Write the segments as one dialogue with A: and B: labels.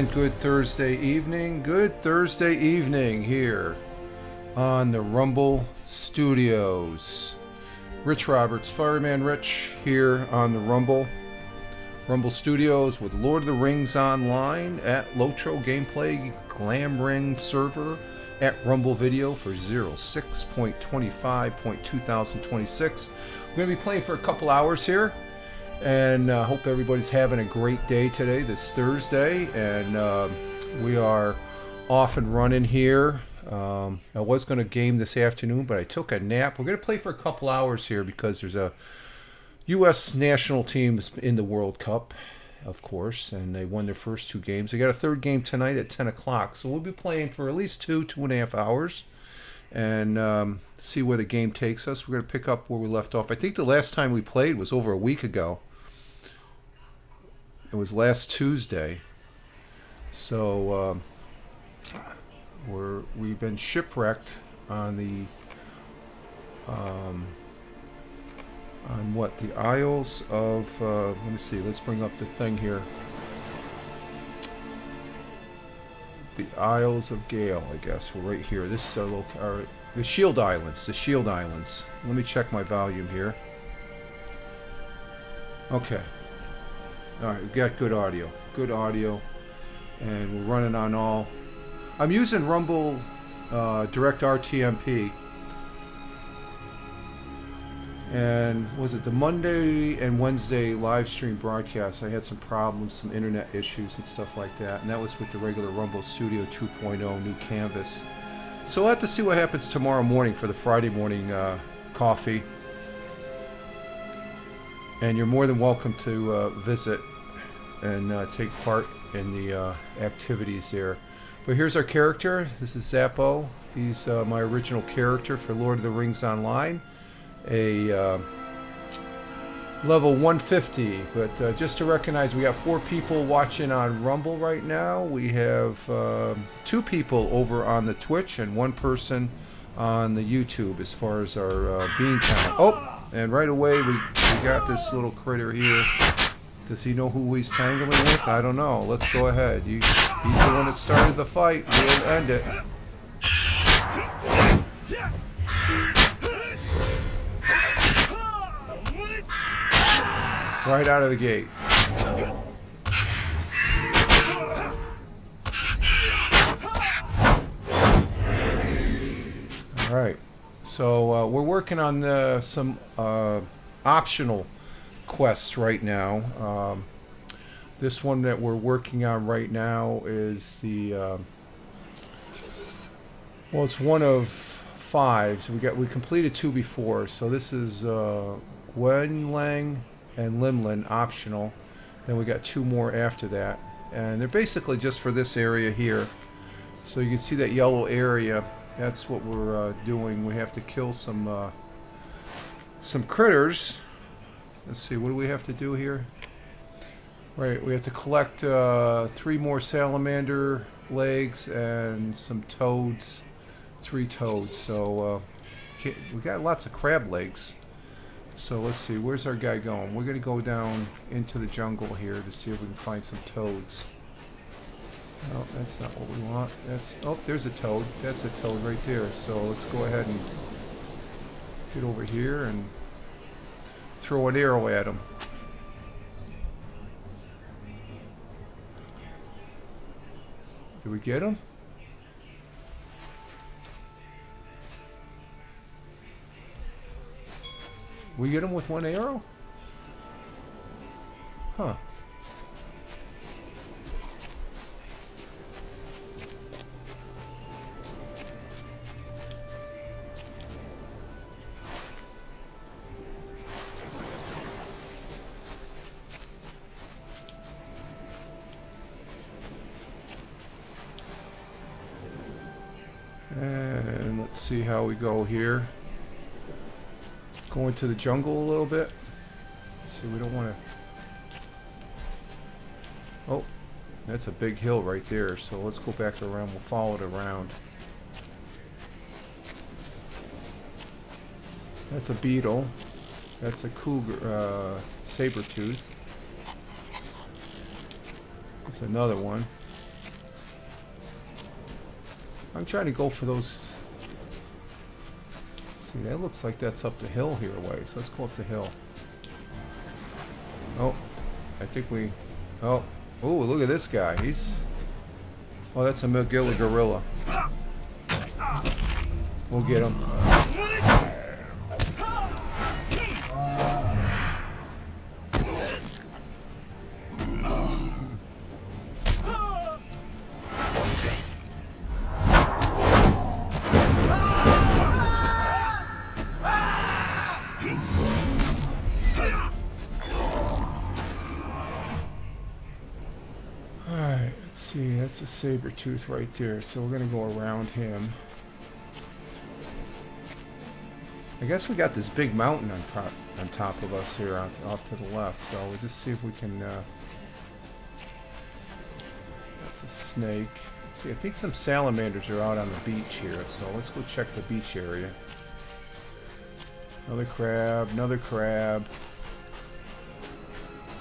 A: And good Thursday evening. Good Thursday evening here on the Rumble Studios. Rich Roberts, Fireman Rich, here on the Rumble Studios with Lord of the Rings Online at LOTRO Gameplay Glamdring server at Rumble Video for 06.25.2026. We're going to be playing for a couple hours here. And hope everybody's having a great day today, this Thursday. And we are off and running here. I was going to game this afternoon, but I took a nap. We're going to play for a couple hours here because there's a U.S. national team in the World Cup, of course, and they won their first two games. They got a third game tonight at 10 o'clock. So we'll be playing for at least 2.5 hours. And see where the game takes us. We're going to pick up where we left off. I think the last time we played was over a week ago. It was last Tuesday. So we've been shipwrecked on the on what, the Isles of let me see, let's bring up the thing here. The Isles of Gale, I guess. We're right here. This is our the Shield Islands. The Shield Islands. Let me check my volume here. Okay. All right, we've got good audio. Good audio. And we're running on all. I'm using Rumble Direct RTMP. And was it the Monday and Wednesday live stream broadcast? I had some problems, some internet issues and stuff like that. And that was with the regular Rumble Studio 2.0 new canvas. So we'll have to see what happens tomorrow morning for the Friday morning coffee. And you're more than welcome to visit and take part in the activities there. But here's our character. This is Zappo. He's my original character for Lord of the Rings Online. A level 150. But just to recognize, we got 4 people watching on Rumble right now. We have 2 people over on the Twitch and 1 person on the YouTube as far as our bean count. Oh! And right away we got this little critter here. Does he know who he's tangling with? I don't know. Let's go ahead. He's the one that started the fight. We'll end it. Right out of the gate. All right. So we're working on some optional quests right now. This one that we're working on right now is the well, it's one of 5. So we completed 2 before. So this is Glamdring and Limlin optional. Then we got 2 more after that, and they're basically just for this area here. So you can see that yellow area. That's what we're doing. We have to kill some critters. Let's see, what do we have to do here? Right, we have to collect 3 more salamander legs and some toads, 3 toads. So we got lots of crab legs. So let's see, where's our guy going? We're going to go down into the jungle here to see if we can find some toads. No, that's not what we want. Oh, there's a toad. That's a toad right there. So let's go ahead and get over here and throw an arrow at him. Did we get him? We get him with 1 arrow? Huh. And let's see how we go here. Go into the jungle a little bit. See, we don't want to... Oh, that's a big hill right there. So let's go back around. We'll follow it around. That's a beetle. That's a cougar, saber tooth. That's another one. I'm trying to go for those. See, that looks like that's up the hill here a ways. Let's go up the hill. Oh, I think we... Oh, look at this guy. He's... Oh, that's a McGilly gorilla. We'll get him. Alright, let's see. That's a saber tooth right there. So we're going to go around him. I guess we got this big mountain on top of us here off to the left, so we'll just see if we can, that's a snake. Let's see, I think some salamanders are out on the beach here, so let's go check the beach area. Another crab, another crab.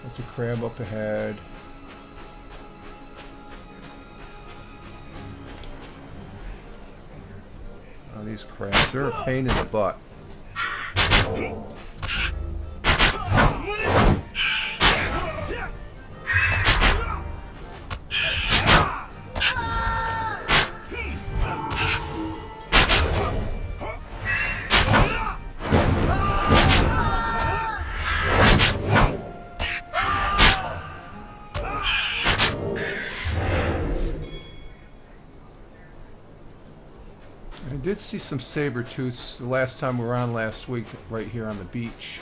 A: That's a crab up ahead. Oh, these crabs, they're a pain in the butt. I did see some saber-tooths the last time we were on last week, right here on the beach.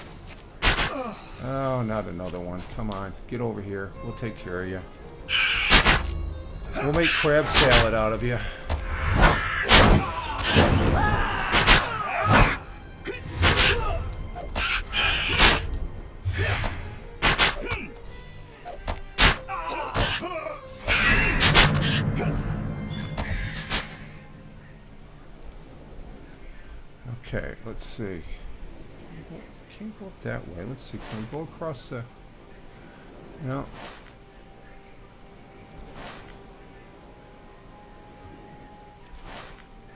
A: Oh, not another one. Come on, get over here. We'll take care of you. We'll make crab salad out of you. Okay, let's see. Can't go up that way. Let's see. Can we go across the... No.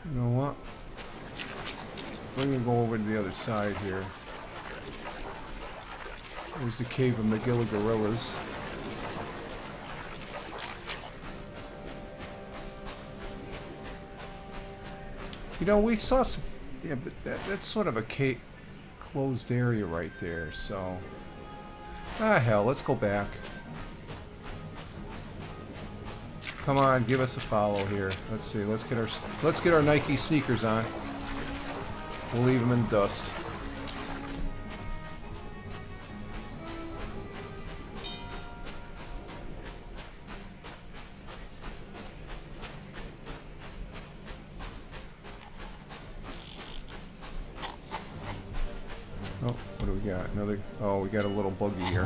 A: You know what? We're going to go over to the other side here. There's the cave of McGilly gorillas. You know, we saw some... Yeah, but that's sort of a closed area right there, so... Ah, hell, let's go back. Come on, give us a follow here. Let's see, let's get our Nike sneakers on. We'll leave them in the dust. Oh, what do we got? Another... Oh, we got a little buggy here.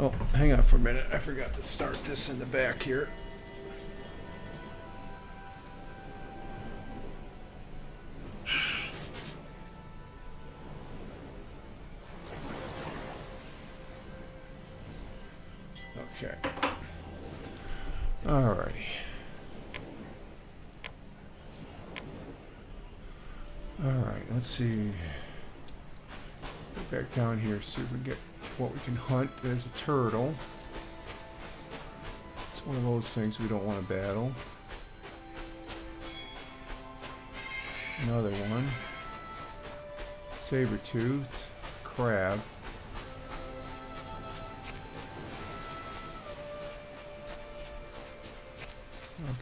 A: Oh, hang on for a minute. I forgot to start this in the back here. Okay. Alrighty. Alright, let's see. Get back down here, see if we can get what we can hunt. There's a turtle. It's one of those things we don't want to battle. Another one. Saber-tooth. Crab.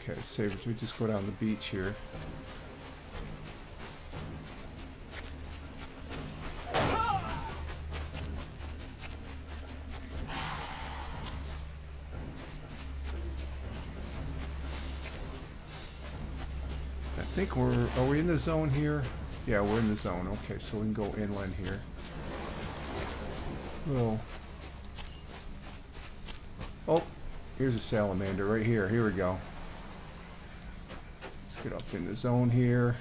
A: Okay, sabers. We just go down the beach here. I think are we in the zone here? Yeah, we're in the zone. Okay, so we can go inland here. Little. Oh, here's a salamander right here. Here we go. Get up in the zone here.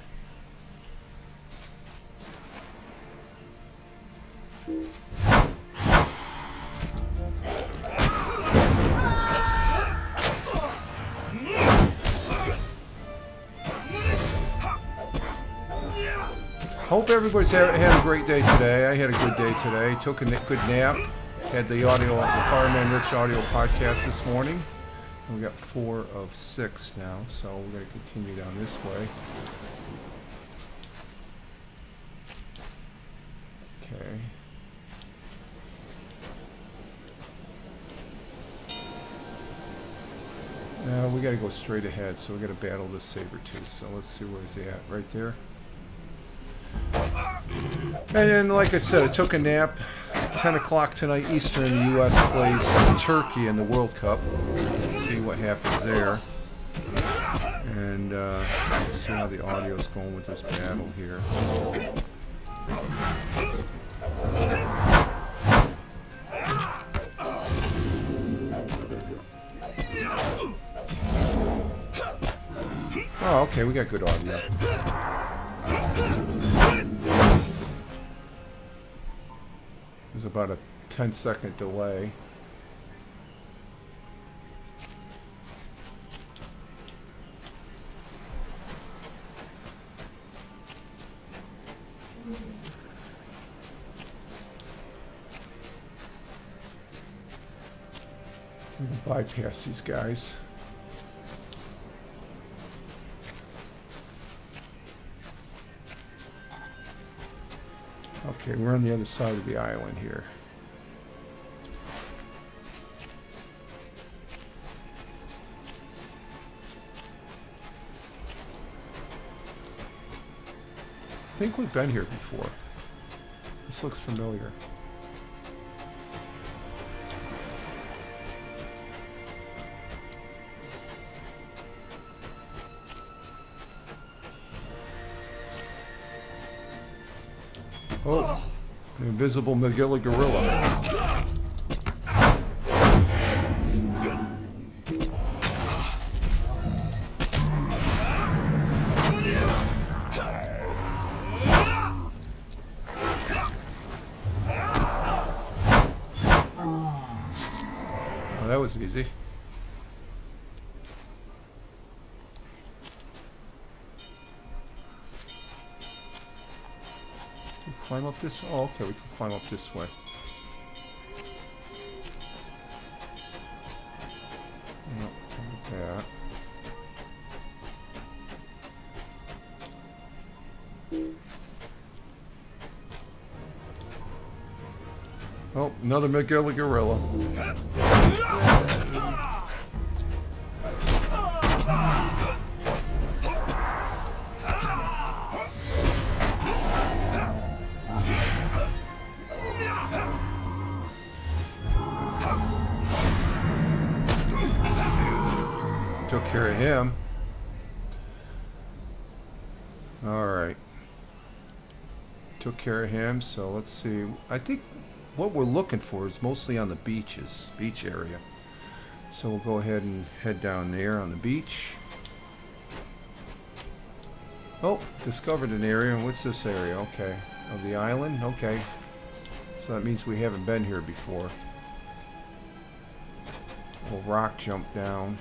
A: Hope everybody's had a great day today. I had a good day today. Took a good nap. Had the Fireman Rich audio podcast this morning. We got 4 of 6 now, so we're going to continue down this way. Okay. Now we got to go straight ahead, so we got to battle this saber-tooth. So let's see where's he at. Right there. And then, like I said, I took a nap. 10 o'clock tonight Eastern, the U.S. plays Turkey in the World Cup. Let's see what happens there. And let's see how the audio's going with this battle here. Oh, okay, we got good audio. There's about a 10-second delay. We can bypass these guys. Okay, we're on the other side of the island here. I think we've been here before. This looks familiar. Oh, an invisible Magilla gorilla. Oh, that was easy. Climb up this? Oh, okay, we can climb up this way. Yep, like that. Oh, another Magilla gorilla. Took care of him. Alright. Took care of him, so let's see. I think what we're looking for is mostly on the beach area. So we'll go ahead and head down there on the beach. Oh, discovered an area. What's this area? Okay. Of the island? Okay. So that means we haven't been here before. We'll rock jump down.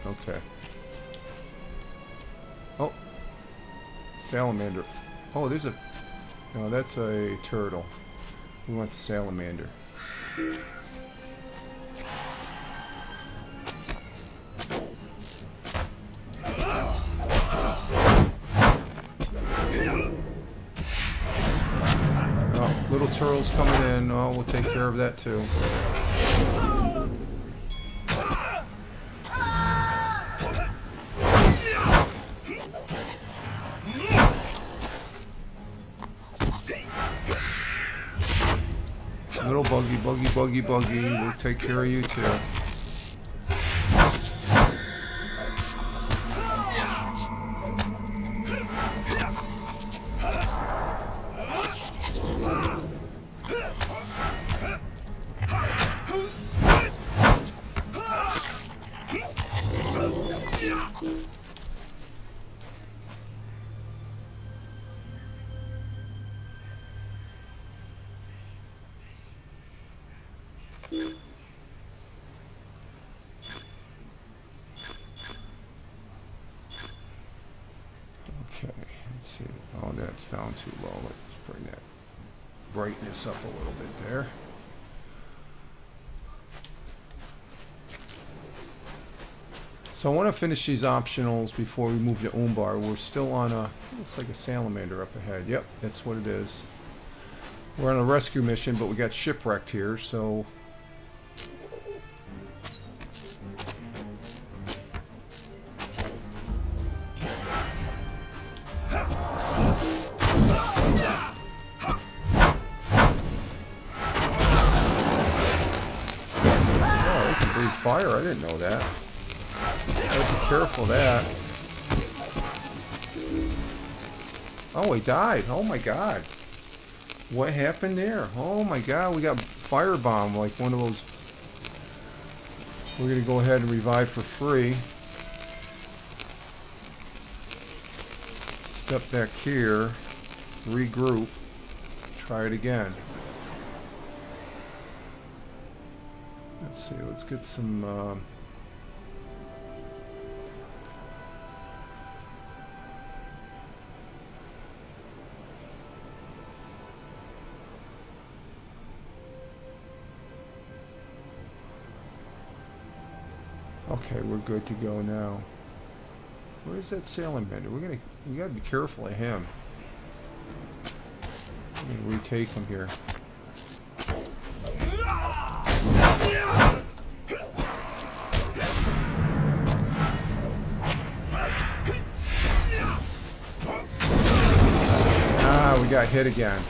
A: Okay. Oh. Salamander. Oh, there's a... No, that's a turtle. We want the salamander. Oh, little turtle's coming in. Oh, we'll take care of that too. Little buggy. We'll take care of you too. Okay, let's see. Oh, that's down too low. Let's bring that brightness up a little bit there. So I want to finish these optionals before we move to Umbar. We're still on a, looks like a salamander up ahead. Yep, that's what it is. We're on a rescue mission, but we got shipwrecked here, so... Oh, they can breathe fire. I didn't know that. Gotta be careful of that. Oh, he died. Oh my god. What happened there? Oh my god, we got firebomb, like one of those. We're gonna go ahead and revive for free. Step back here. Regroup. Try it again. Let's see, let's get some... Okay, we're good to go now. Where's that salamander? We gotta be careful of him. I'm gonna retake him here. Ah, we got hit again.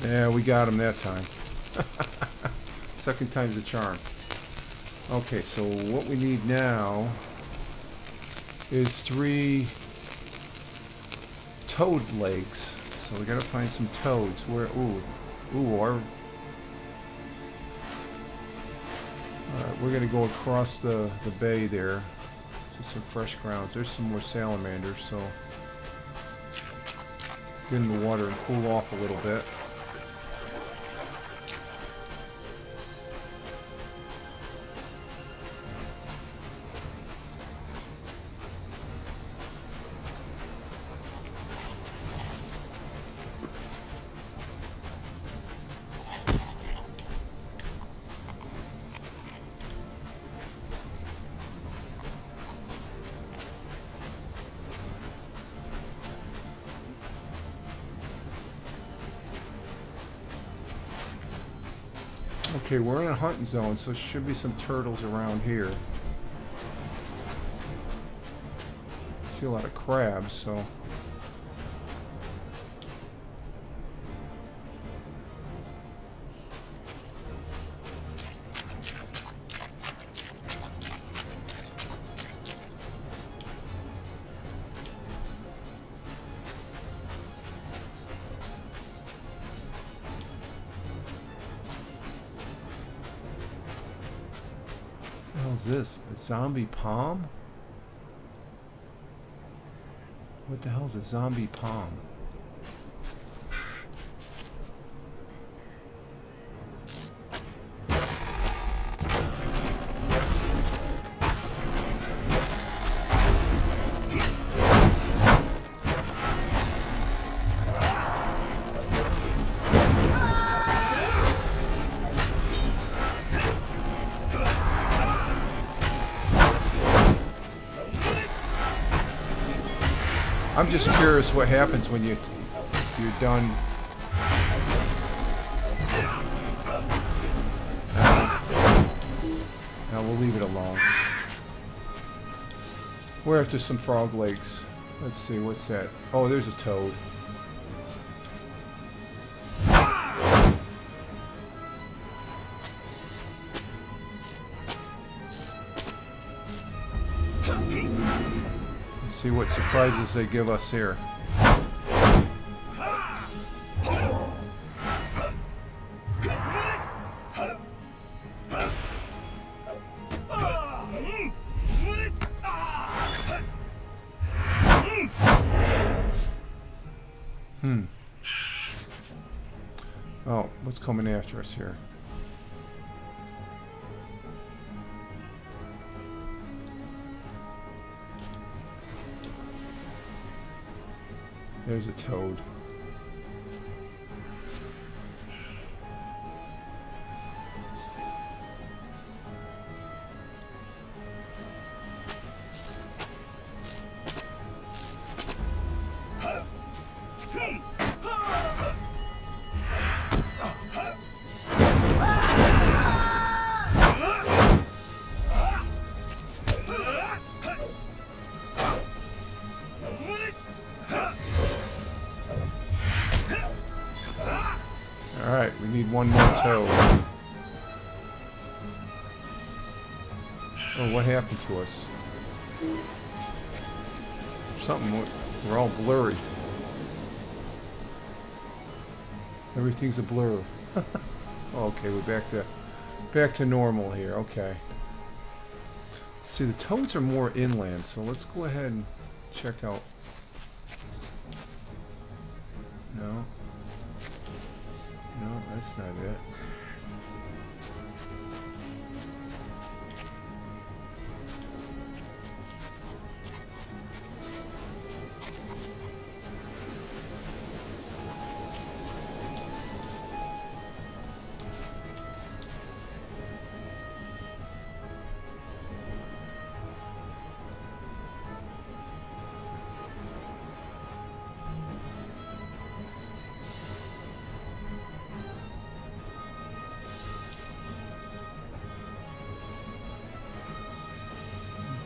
A: Yeah, we got him that time. Second time's a charm. Okay, so what we need now is 3 toad legs. So we gotta find some toads. Where? Alright, we're gonna go across the bay there to some fresh grounds. There's some more salamanders, so get in the water and cool off a little bit. Okay, we're in a hunting zone, so there should be some turtles around here. I see a lot of crabs, so... This? A zombie palm? What the hell is a zombie palm? I'm just curious what happens when you're done. Now we'll leave it alone. We're after some frog legs. Let's see, what's that? Oh, there's a toad. See what surprises they give us here. Oh, what's coming after us here? There's a toad. Alright, we need one more toad. Oh, what happened to us? Something, we're all blurry. Everything's a blur. Okay, we're back to normal here. Okay. See, the toads are more inland, so let's go ahead and check out. No. No, that's not it.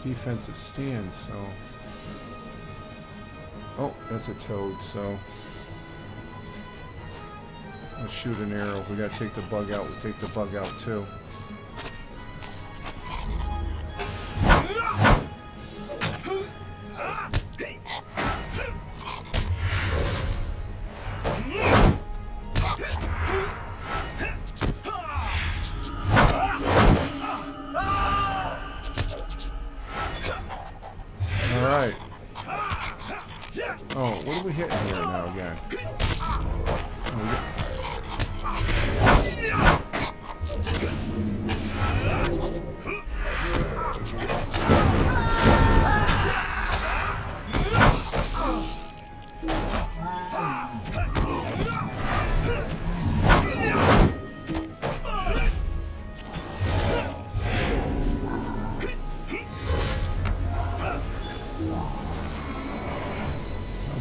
A: Defensive stand, so... Oh, that's a toad, so... Let's shoot an arrow. If we gotta take the bug out, we'll take the bug out too. Alright. Oh, what are we hitting here now again?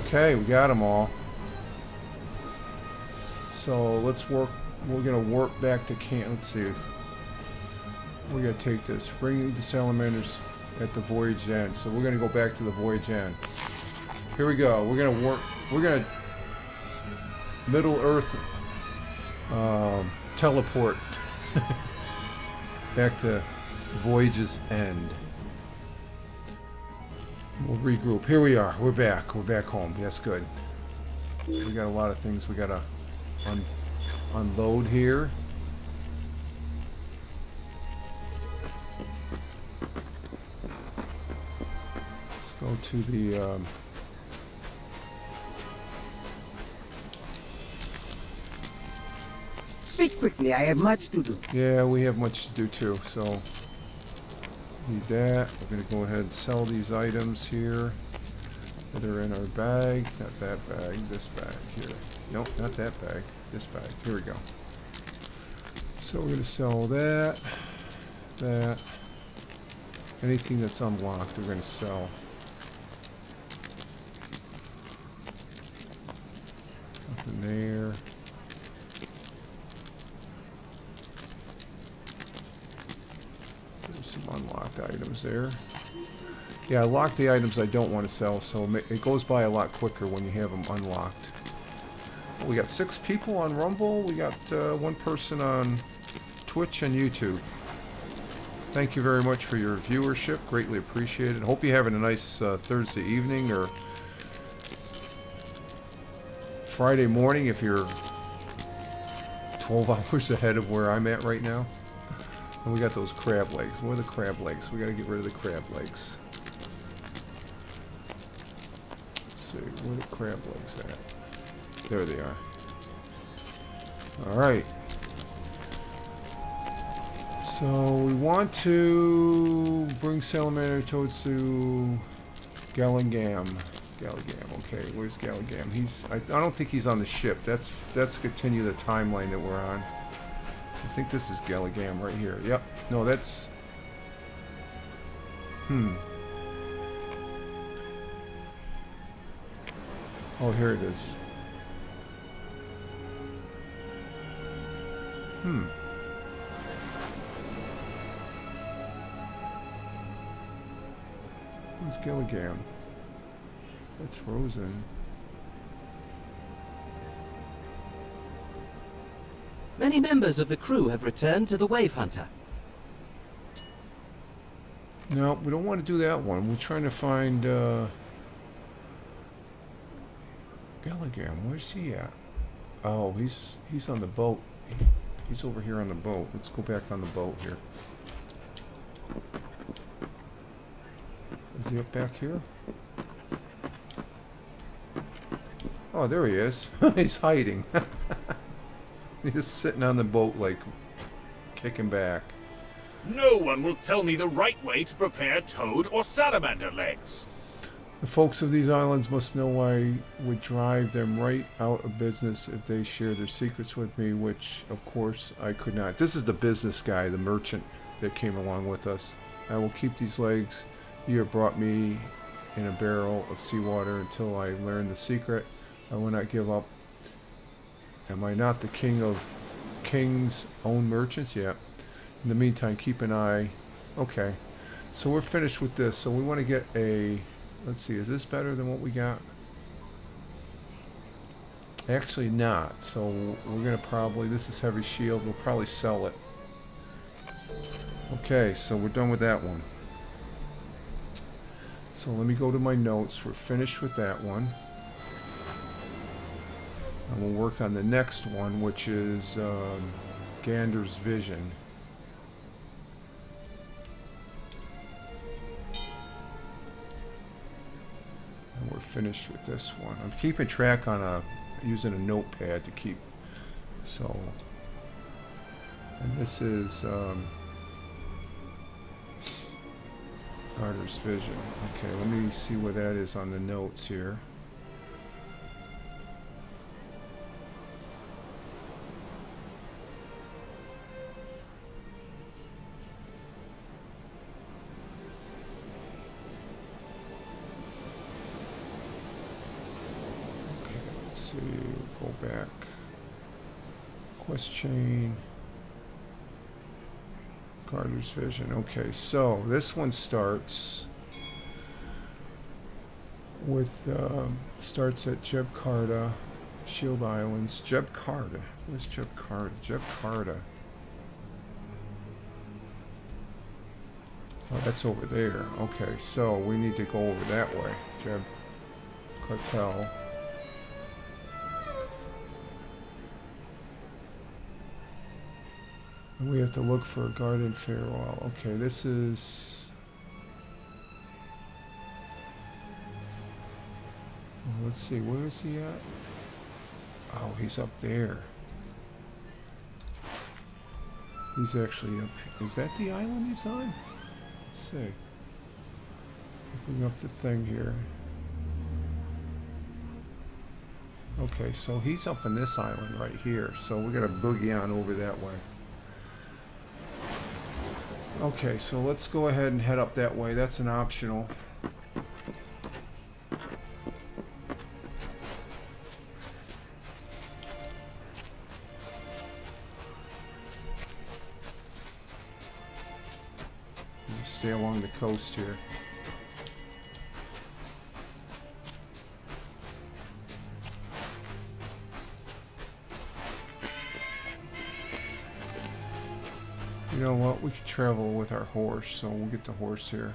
A: Okay, we got them all. So let's work. We're gonna work back to camp. Let's see. We're gonna take this. Bring the salamanders at the voyage end. So we're gonna go back to the voyage end. Here we go. We're gonna work. We're gonna MiddleEarth teleport back to voyage's end. We'll regroup. Here we are. We're back. We're back home. That's good. We got a lot of things we gotta unload here. Let's go to the
B: Speak quickly. I have much to do.
A: yeah, we have much to do too, so need that. We're gonna go ahead and sell these items here that are in our bag. Not that bag, this bag here. Nope, not that bag. This bag. Here we go. So we're gonna sell that. Anything that's unlocked, we're gonna sell. Nothing there. There's some unlocked items there. Yeah, I lock the items I don't want to sell, so it goes by a lot quicker when you have them unlocked. We got 6 people on Rumble. We got 1 person on Twitch and YouTube. Thank you very much for your viewership. Greatly appreciated. Hope you're having a nice Thursday evening or Friday morning if you're 12 hours ahead of where I'm at right now. And we got those crab legs. Where are the crab legs? We got to get rid of the crab legs. Let's see, where are the crab legs at? There they are. Alright. So we want to bring Salamander Toads to Gallagam. Okay, where's Gallagam? I don't think he's on the ship. That's continue the timeline that we're on. I think this is Gallagam right here. Yep. No, that's... Oh, here it is. Who's Gilligan? That's frozen.
C: Many members of the crew have returned to the Wave Hunter.
A: No, we don't want to do that one. We're trying to find Gilligan. Where's he at? Oh, he's on the boat. He's over here on the boat. Let's go back on the boat here. Is he up back here? Oh, there he is. He's hiding. He's just sitting on the boat, like, kicking back.
D: No one will tell me the right way to prepare toad or salamander legs.
A: The folks of these islands must know I would drive them right out of business if they share their secrets with me, which, of course, I could not. This is the business guy, the merchant that came along with us. I will keep these legs you have brought me in a barrel of seawater until I learn the secret. I will not give up. Am I not the king of kings' own merchants? Yeah. In the meantime, keep an eye. Okay. So we're finished with this. So we want to get a... Let's see, is this better than what we got? Actually not. So we're going to probably... This is heavy shield. We'll probably sell it. Okay, so we're done with that one. So let me go to my notes. We're finished with that one. And we'll work on the next one, which is Gander's Vision. And we're finished with this one. I'm keeping track on using a notepad to keep. So, and this is Carter's Vision. Okay, let me see what that is on the notes here. Go back. Quest chain. Carter's Vision. Okay, so this one starts with starts at Jebkarta, Shield Islands. Jebkarta. Where's Jebkarta? Jebkarta. Oh, that's over there. Okay, so we need to go over that way. Jeb Cartel. And we have to look for a garden farewell. Okay, this is... Well, let's see, where is he at? Oh, he's up there. He's actually up... Is that the island he's on? Let's see. Bring up the thing here. Okay, so he's up on this island right here. So we're gonna boogie on over that way. Okay, so let's go ahead and head up that way. That's an optional. Just stay along the coast here. You know what? We could travel with our horse, so we'll get the horse here.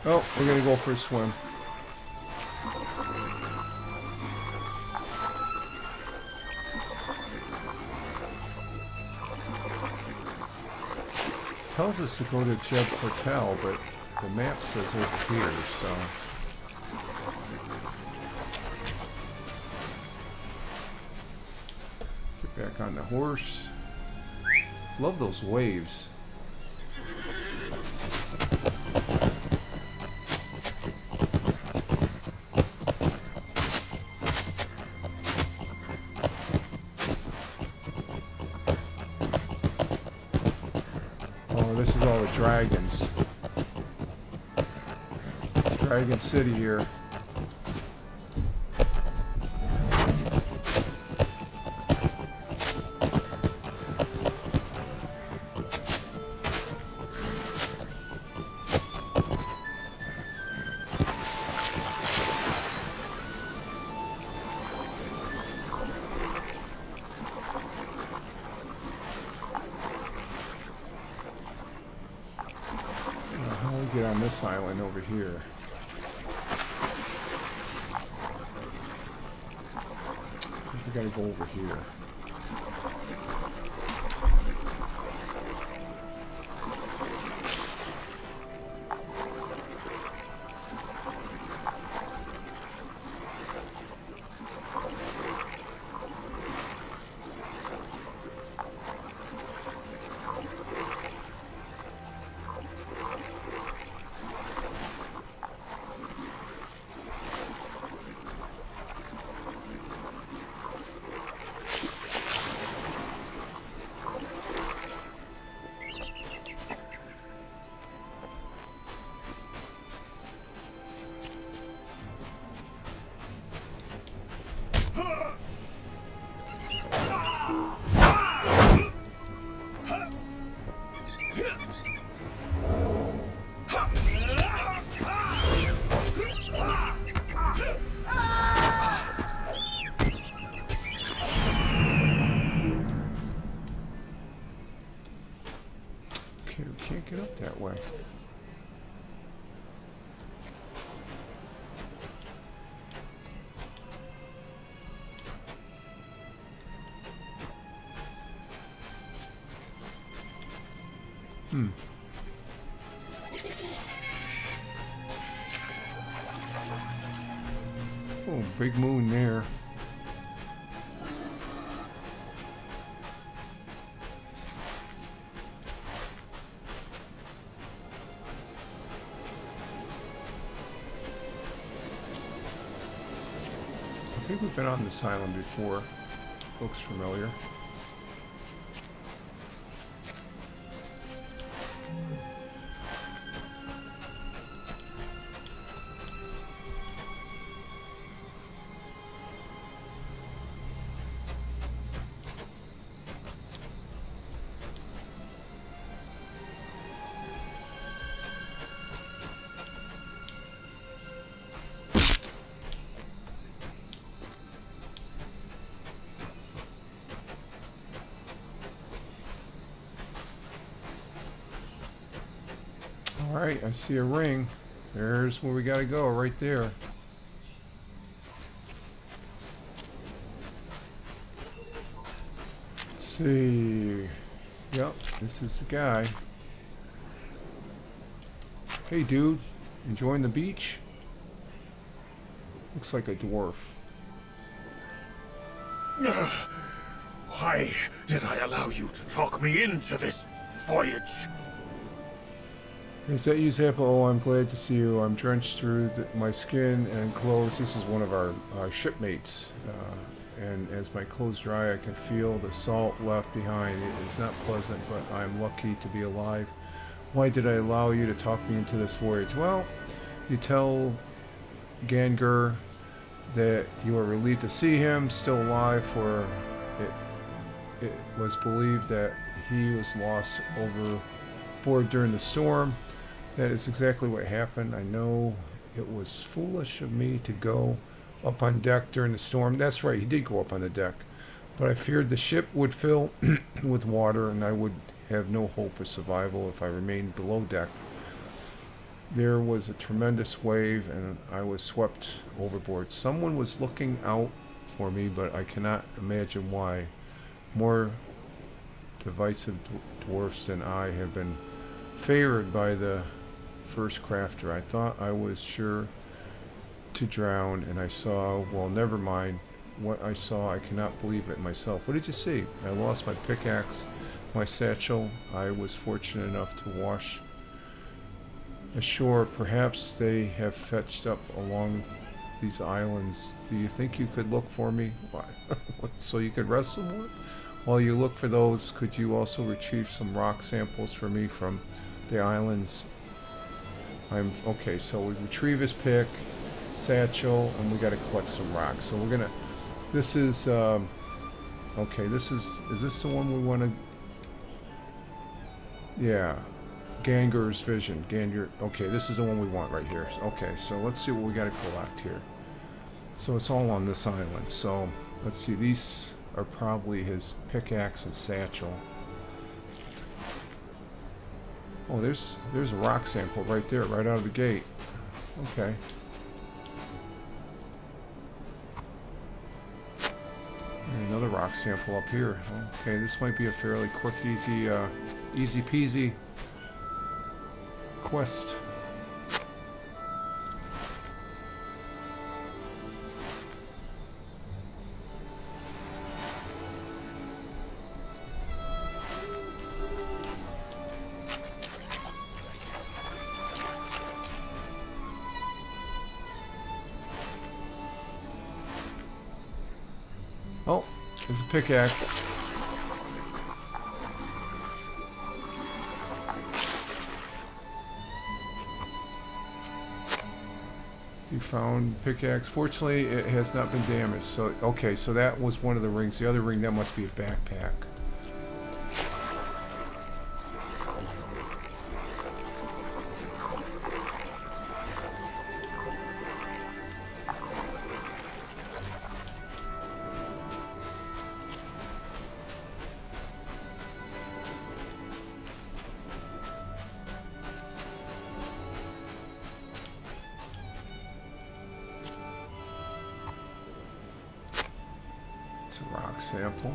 A: Oh, we're gonna go for a swim. tells us to go to Jeb Hotel, but the map says over here, so... Get back on the horse. Love those waves. Oh, this is all the dragons. Dragon City here. How do we get on this island over here? We gotta go over here. Okay, we can't get up that way. Oh, big moon there. I think we've been on this island before. Looks familiar. Alright, I see a ring. There's where we gotta go, right there. Let's see. Yep, this is the guy. Hey dude, enjoying the beach? Looks like a dwarf.
D: Why did I allow you to talk me into this voyage?
A: Is that you, Zappa? Oh, I'm glad to see you. I'm drenched through my skin and clothes. This is one of our shipmates. And as my clothes dry, I can feel the salt left behind. It is not pleasant, but I'm lucky to be alive. Why did I allow you to talk me into this voyage? Well, you tell Gangur that you are relieved to see him still alive, for it was believed that he was lost overboard during the storm. That is exactly what happened. I know it was foolish of me to go up on deck during the storm. That's right, he did go up on the deck. But I feared the ship would fill with water and I would have no hope of survival if I remained below deck. There was a tremendous wave and I was swept overboard. Someone was looking out for me, but I cannot imagine why. More divisive dwarfs than I have been favored by the first crafter. I thought I was sure to drown, and I saw, well, never mind. What I saw, I cannot believe it myself. What did you see? I lost my pickaxe, my satchel. I was fortunate enough to wash ashore. Perhaps they have fetched up along these islands. Do you think you could look for me? Why? So you could rest some more? While you look for those, could you also retrieve some rock samples for me from the islands? Okay, so we retrieve his pick, satchel, and we gotta collect some rocks. So we're gonna, this is, okay, is this the one we wanna, yeah, Ganger's Vision, okay, this is the one we want right here. Okay, so let's see what we gotta collect here. So it's all on this island, so let's see, these are probably his pickaxe and satchel. Oh, there's a rock sample right there, right out of the gate. Okay. And another rock sample up here. Okay, this might be a fairly quick, easy peasy quest. Oh, there's a pickaxe. You found pickaxe. Fortunately, it has not been damaged. So, okay, so that was one of the rings. The other ring, that must be a backpack. It's a rock sample.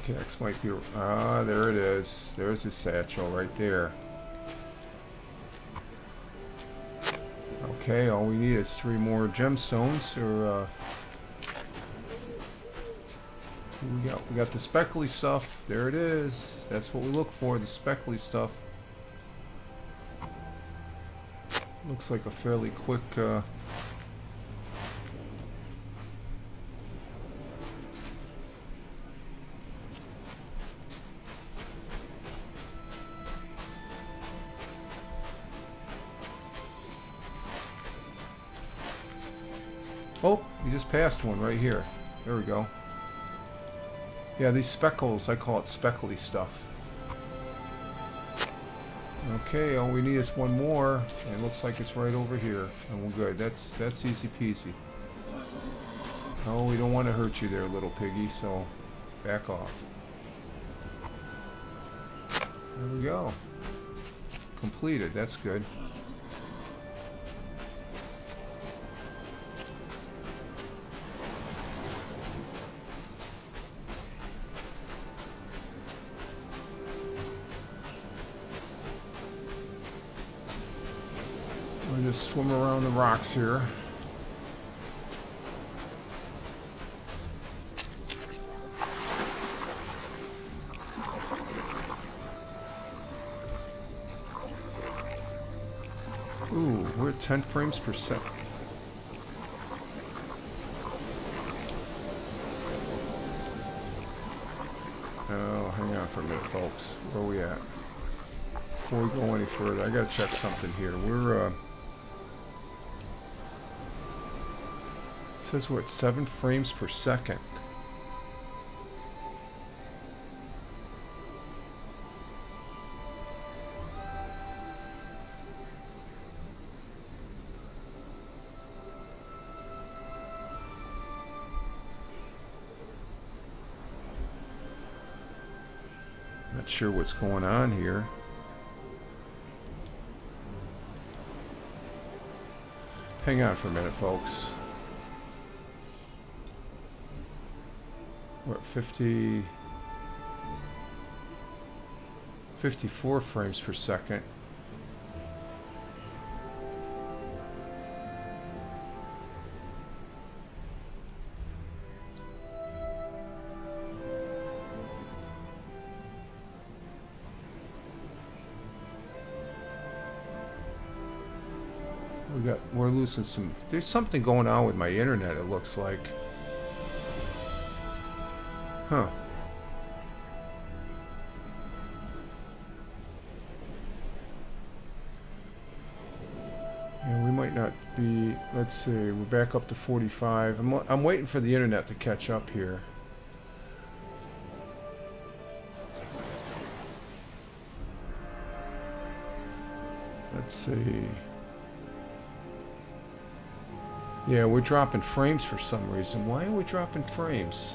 A: Pickaxe might be, there it is. There's his satchel right there. Okay, all we need is 3 more gemstones, or, we got the speckly stuff. There it is. That's what we look for, the speckly stuff. Looks like a fairly quick, oh, we just passed one right here. There we go. Yeah, these speckles, I call it speckly stuff. Okay, all we need is one more. And it looks like it's right over here. And we're good. That's easy peasy. Oh, we don't want to hurt you there, little piggy, so back off. There we go. Completed. That's good. We'll just swim around the rocks here. Ooh, we're at 10 frames per second. Oh, hang on for a minute, folks. Where are we at? Before we go any further, I gotta check something here. We're, says we're at 7 frames per second. Not sure what's going on here. Hang on for a minute, folks. We're at 54 frames per second. We're losing some. There's something going on with my internet, it looks like. Huh. Yeah, we might not be. Let's see. We're back up to 45. I'm waiting for the internet to catch up here. Let's see. Yeah, we're dropping frames for some reason. Why are we dropping frames?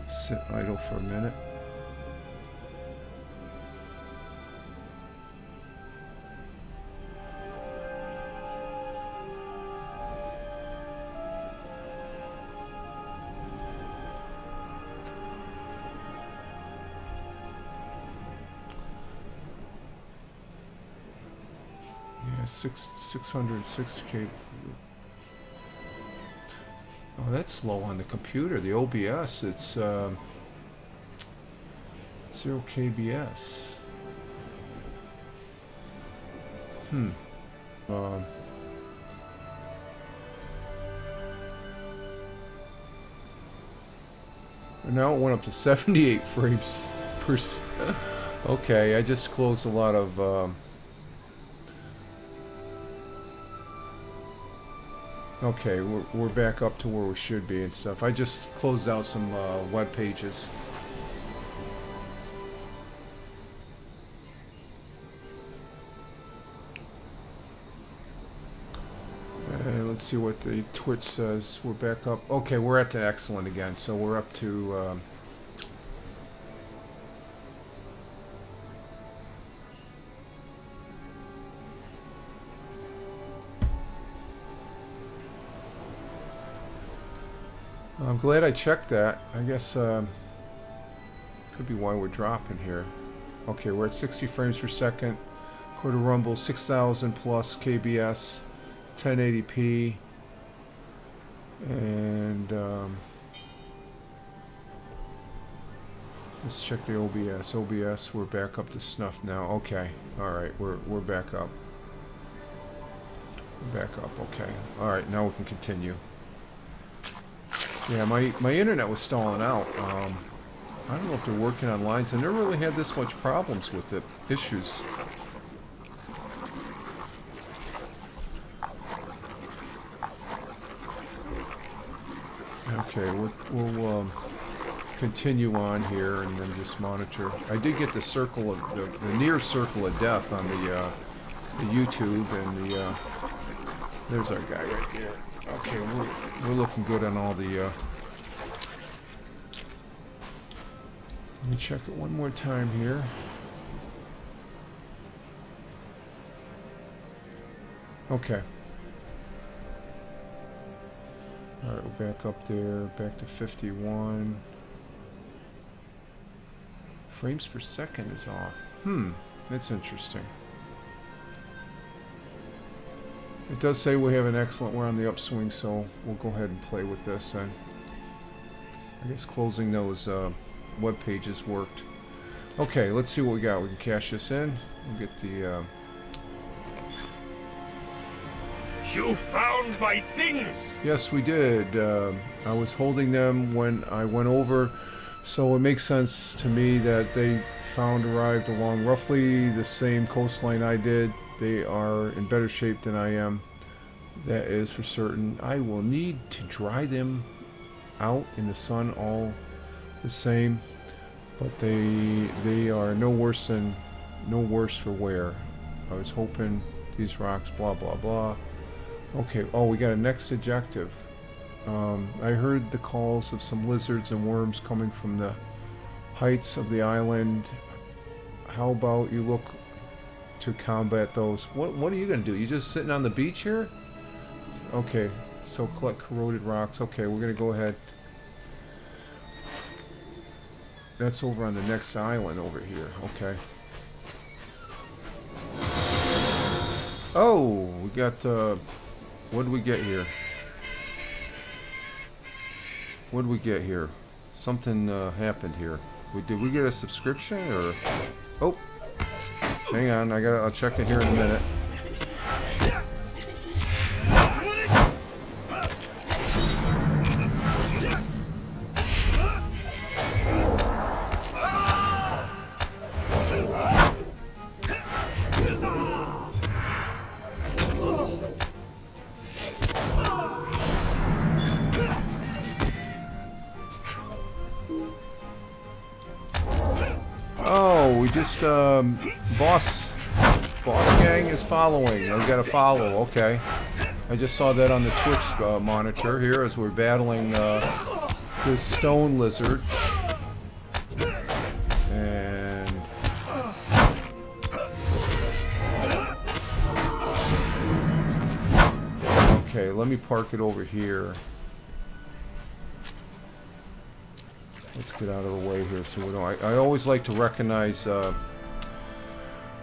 A: Sit idle for a minute. Yeah, 606K. Oh, that's low on the computer. The OBS, it's 0 kbs. And now it went up to 78 frames per. Okay, I just closed a lot of. Okay, we're back up to where we should be and stuff. I just closed out some web pages. Let's see what the Twitch says. We're back up. Okay, we're at the excellent again. So we're up to. I'm glad I checked that. I guess could be why we're dropping here. Okay, we're at 60 frames per second. Quarter rumble, 6,000 plus kbs, 1080p, and let's check the OBS. OBS, we're back up to snuff now. Okay, all right, we're back up. We're back up. Okay, all right, now we can continue. Yeah, my internet was stalling out. I don't know if they're working on lines. I never really had this much problems with it. Issues. Okay, we'll continue on here and then just monitor. I did get the circle of the near circle of death on the YouTube, and the there's our guy right there. Okay, we're looking good on all the. Let me check it one more time here. Okay. All right, we're back up there, back to 51. Frames per second is off. That's interesting. It does say we have an excellent, we're on the upswing, so we'll go ahead and play with this then. I guess closing those web pages worked. Okay, let's see what we got. We can cash this in. We'll get the...
D: You found my things!
A: Yes, we did. I was holding them when I went over So it makes sense to me that they arrived along roughly the same coastline I did. They are in better shape than I am. That is for certain. I will need to dry them out in the sun all the same, but they are no worse for wear. I was hoping these rocks, blah blah blah. Okay. Oh, we got a next objective. I heard the calls of some lizards and worms coming from the heights of the island. How about you look to combat those? What are you gonna do? You just sitting on the beach here? Okay, so collect corroded rocks. Okay, we're gonna go ahead. That's over on the next island over here. Okay. Oh, we got what did we get here? What did we get here? Something happened here. Did we get a subscription or? Oh, hang on. I'll check it here in a minute. Oh, we just boss gang is following. We got to follow. Okay, I just saw that on the Twitch monitor here as we're battling this stone lizard. And okay, let me park it over here. Let's get out of the way here so we don't... I always like to recognize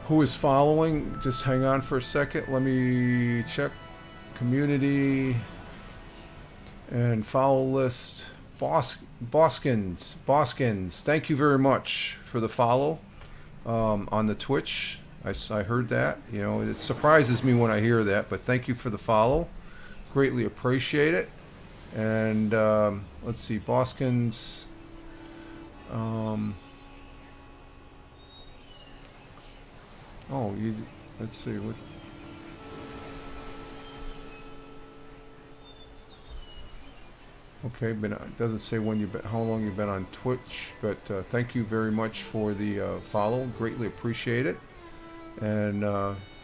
A: who is following. Just hang on for a second. Let me check community and follow list. Boskins. Thank you very much for the follow on the Twitch. I heard that. You know, it surprises me when I hear that, but thank you for the follow. Greatly appreciate it. And let's see, Boskins... let's see what. Okay, but it doesn't say when you've been, how long you've been on Twitch, but thank you very much for the follow. Greatly appreciate it, and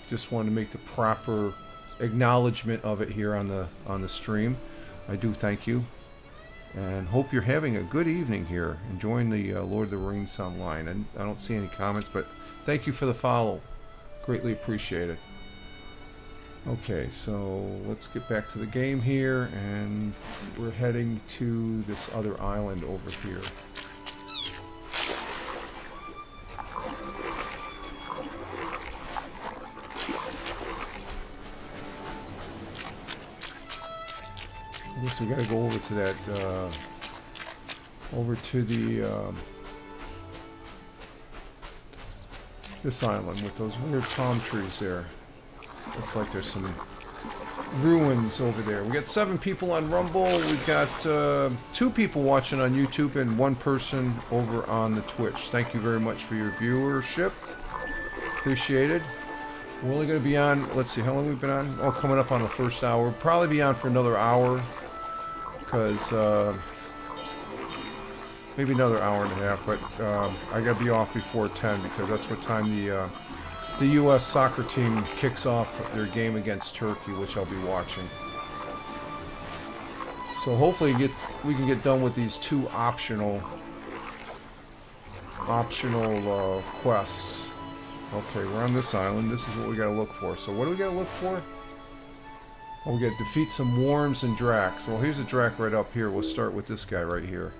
A: just wanted to make the proper acknowledgement of it here on the stream. I do thank you. And hope you're having a good evening here, enjoying the Lord of the Rings online. And I don't see any comments, but thank you for the follow. Greatly appreciate it. Okay, so let's get back to the game here, and we're heading to this other island over here. I guess we gotta go over to that, over to the, this island with those weird palm trees there. Looks like there's some ruins over there. We got 7 people on Rumble. We've got 2 people watching on YouTube and 1 person over on the Twitch. Thank you very much for your viewership. Appreciated. We're only going to be on, let's see, how long we've been on? Oh, coming up on the first hour. We'll probably be on for another hour. Because maybe another hour and a half, but I gotta be off before 10 because that's what time the U.S. soccer team kicks off their game against Turkey, which I'll be watching. So hopefully we can get done with these 2 optional quests. Okay, we're on this island. This is what we gotta look for. So what do we gotta look for? Oh, we gotta defeat some worms and Dracs. Well, here's a Drac right up here. We'll start with this guy right here.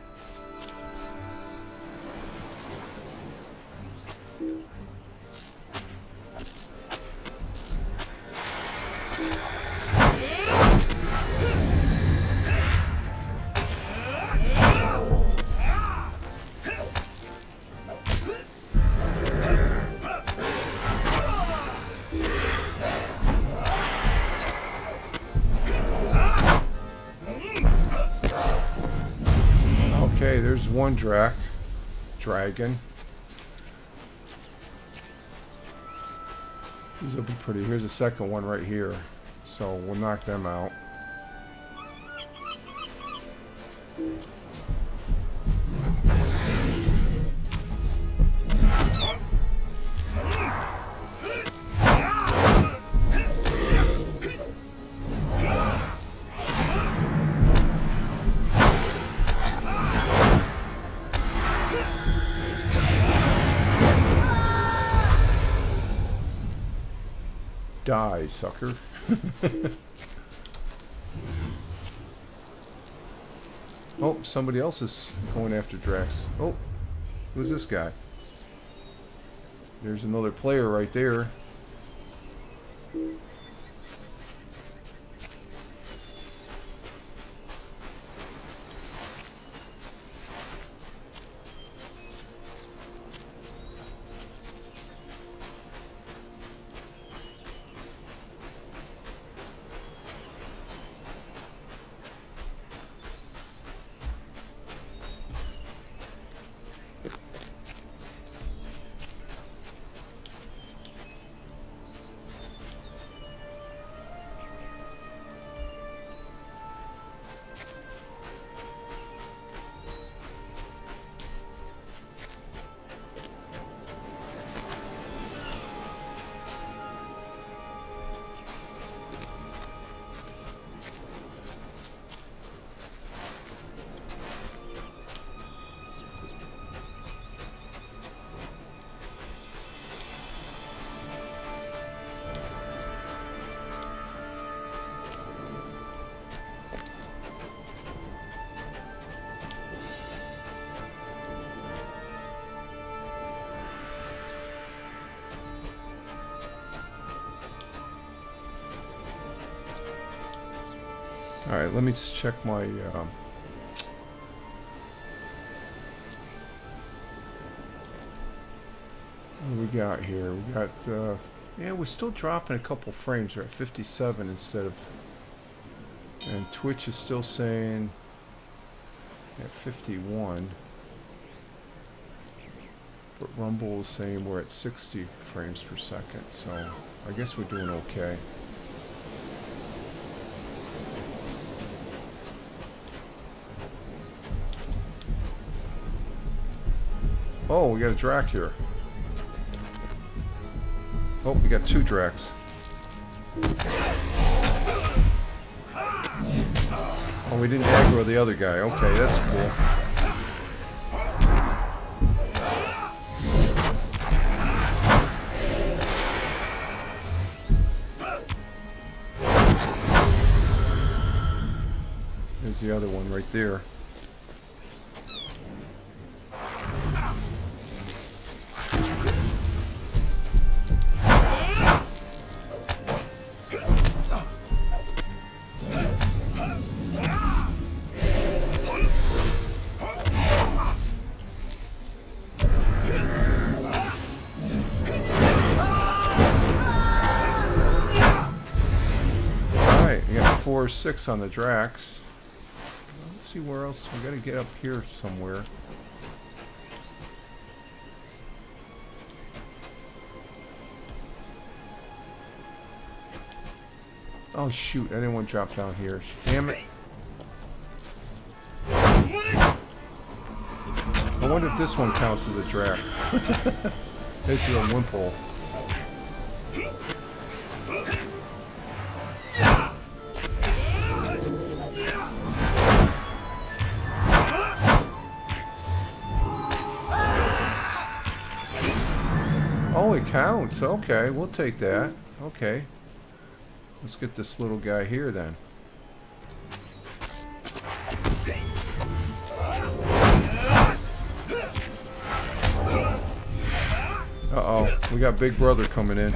A: Okay, there's one Drac. dragon. These will be pretty. Here's a second one right here. So we'll knock them out. Die, sucker. Oh, somebody else is going after Drax. Oh, who's this guy? There's another player right there. Alright, let me check my what do we got here? We got yeah, we're still dropping a couple frames. We're at 57 instead of, and Twitch is still saying at 51, but Rumble is saying we're at 60 frames per second, so I guess we're doing okay. Oh, we got a Drac here. Oh, we got two Dracs. Oh, we didn't aggro the other guy. Okay, that's cool. There's the other one right there. Or 6 on the Drax. Let's see where else. We gotta get up here somewhere. Oh shoot, I didn't want to drop down here. Damn it. I wonder if this one counts as a Drac. Basically a Wimple. Oh, it counts. Okay, we'll take that. Okay. Let's get this little guy here then. Uh-oh, we got Big Brother coming in.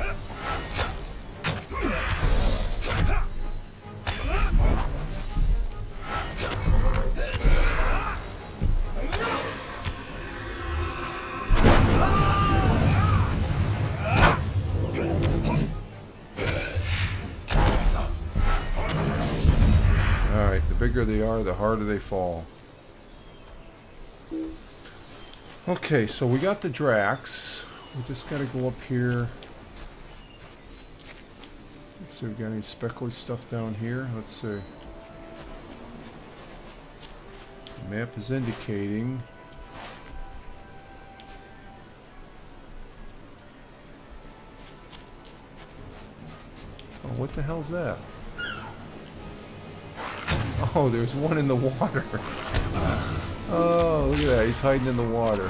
A: The bigger they are, the harder they fall. Okay, so we got the Drax. We just gotta go up here. Let's see, we got any speckly stuff down here? Let's see. The map is indicating. Oh, what the hell's that? Oh, there's one in the water. Oh, look at that. He's hiding in the water.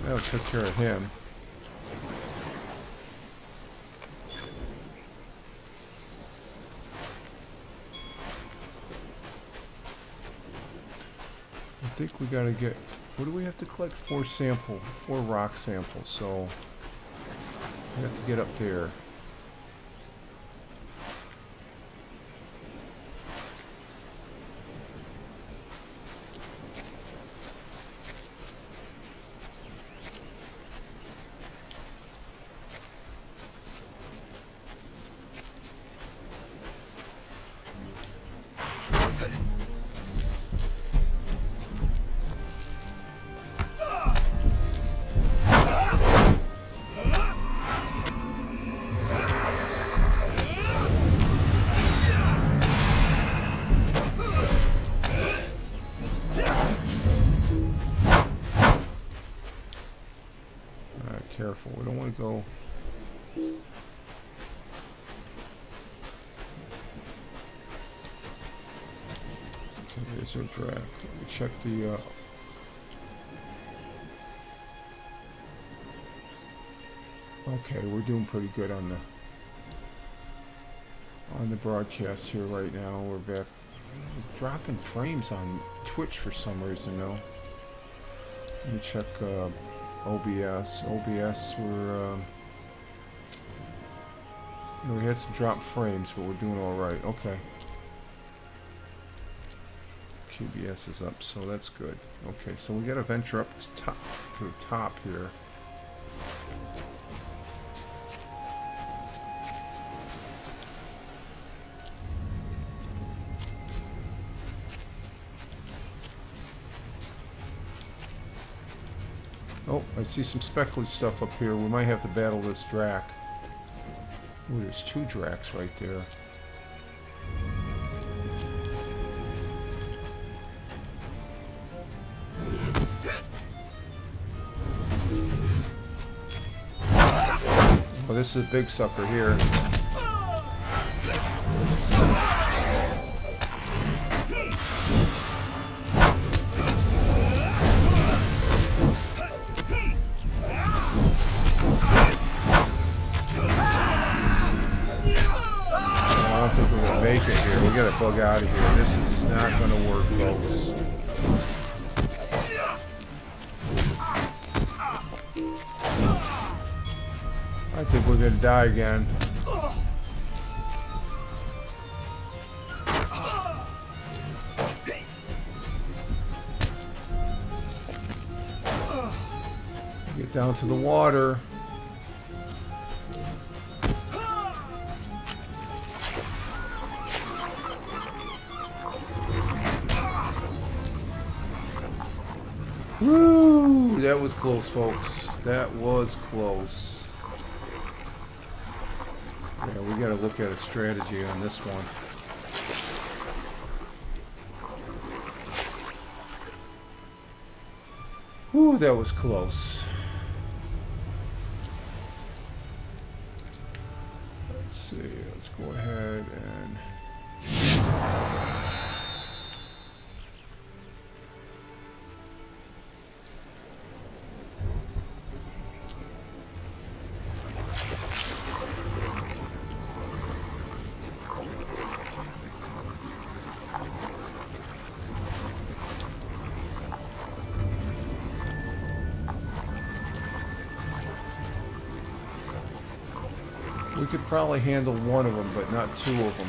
A: That'll take care of him. I think we gotta get, what do we have to collect? 4 rock samples, so we have to get up there. Careful, we don't want to go. Okay, there's our drag. Let me check the. Okay, we're doing pretty good on the broadcast here right now. We're back. We're dropping frames on Twitch for some reason, though. Let me check. OBS, we're, we had some drop frames, but we're doing alright. Okay. QBS is up, so that's good. Okay, so we gotta venture up to the top here. Oh, I see some speckly stuff up here. We might have to battle this Drac. Ooh, there's 2 Dracs right there. Oh, this is a big sucker here. Make it here. We gotta bug out of here. This is not gonna work, folks. I think we're gonna die again. Get down to the water. Woo! That was close, folks. That was close. Yeah, we gotta look at a strategy on this one. Woo, that was close. Let's see, let's go ahead and... We could probably handle one of them, but not 2 of them.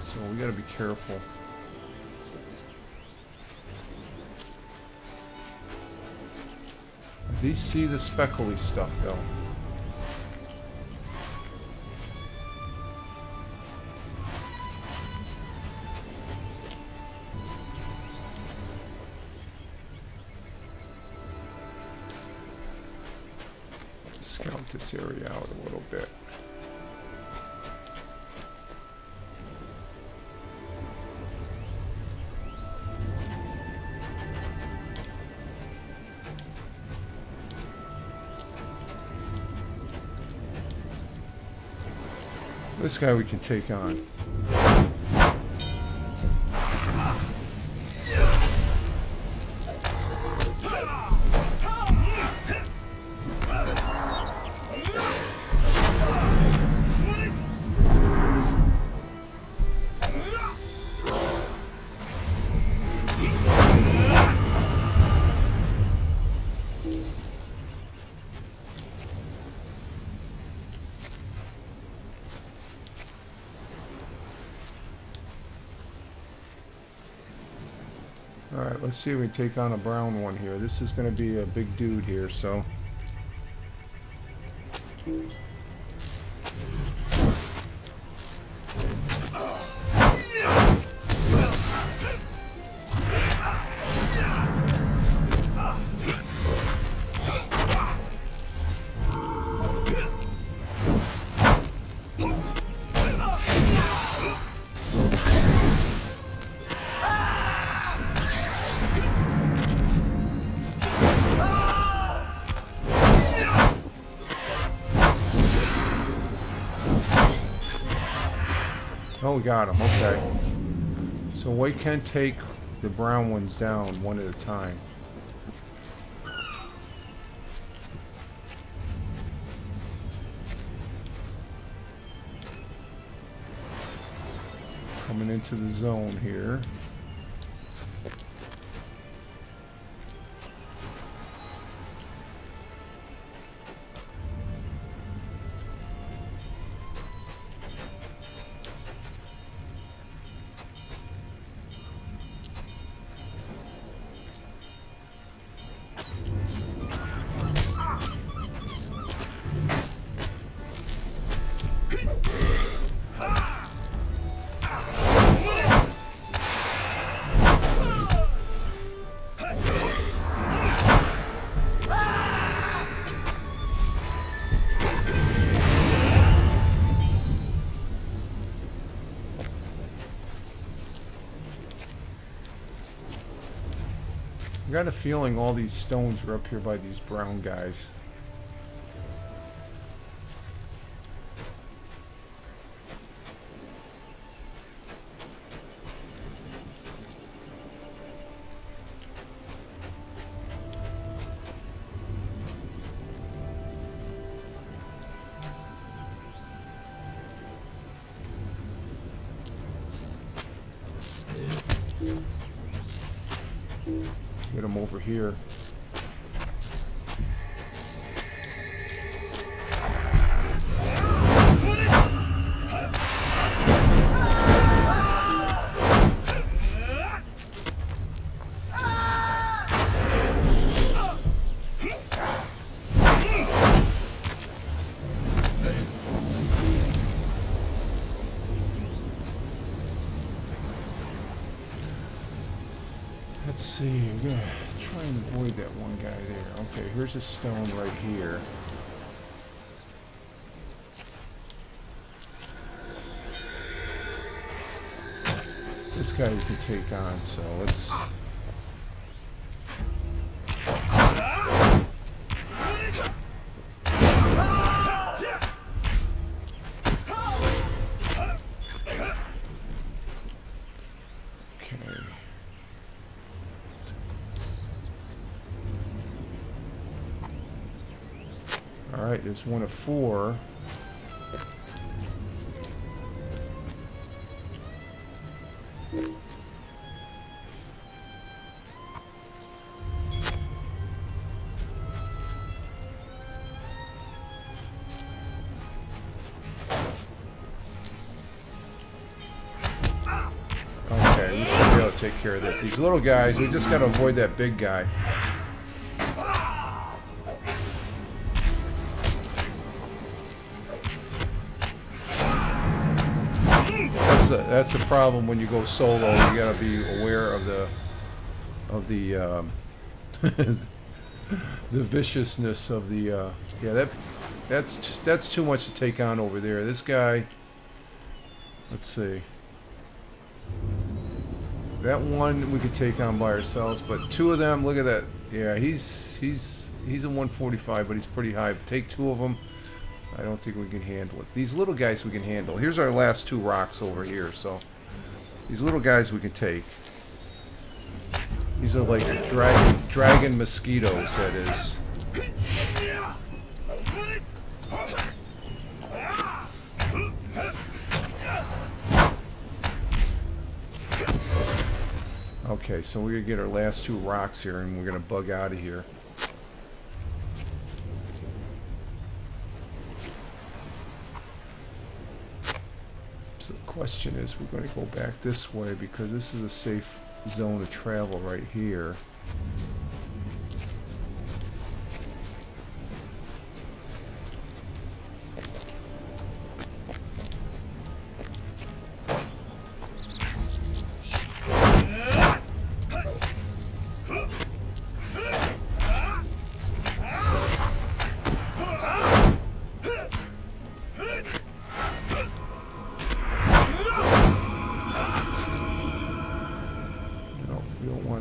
A: So we gotta be careful. These see the speckly stuff though. Scout this area out a little bit. This guy we can take on. Alright, let's see if we take on a brown one here. This is going to be a big dude here, so... Oh, we got him. Okay. So we can take the brown ones down one at a time. Coming into the zone here. I got a feeling all these stones are up here by these brown guys. Get them over here. Let's see, we're gonna try and avoid that one guy there. Okay, here's a stone right here. This guy we can take on, so let's... Alright, there's one of 4. Okay, we should be able to take care of that. These little guys, we just gotta avoid that big guy. that's a problem when you go solo. You gotta be aware of the the viciousness of the yeah, that's too much to take on over there. This guy, let's see. That one we could take on by ourselves, but two of them, look at that. Yeah, he's a 145, but he's pretty high. Take two of them. I don't think we can handle it. These little guys we can handle. Here's our last two rocks over here, so these little guys we can take. These are like dragon mosquitoes, that is. Okay, so we're gonna get our last two rocks here, and we're gonna bug out of here. So the question is, we're going to go back this way because this is a safe zone of travel right here.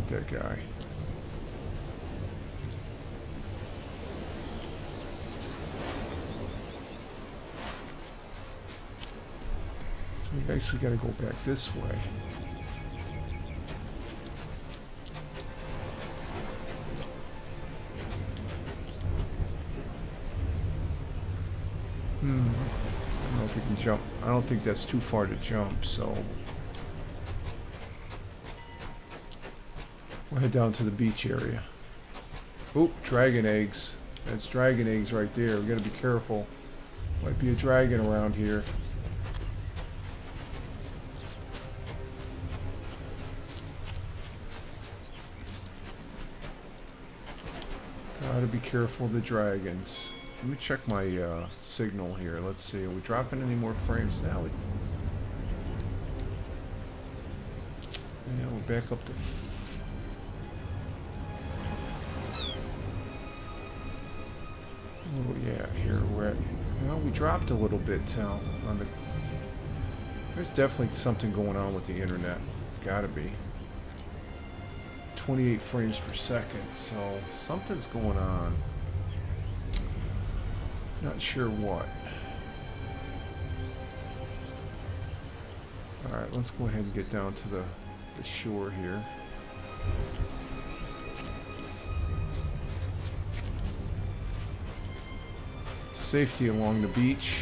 A: That guy. So we actually got to go back this way. I don't know if we can jump. I don't think that's too far to jump, so we'll head down to the beach area. Oop, dragon eggs. That's dragon eggs right there. We gotta be careful. Might be a dragon around here. Gotta be careful of the dragons. Let me check my signal here. Let's see. Are we dropping any more frames now? Yeah, we're back up to. Oh yeah, here we're at. Well, we dropped a little bit on the. There's definitely something going on with the internet. Gotta be. 28 frames per second, so something's going on. Not sure what. Alright, let's go ahead and get down to the shore here. Safety along the beach.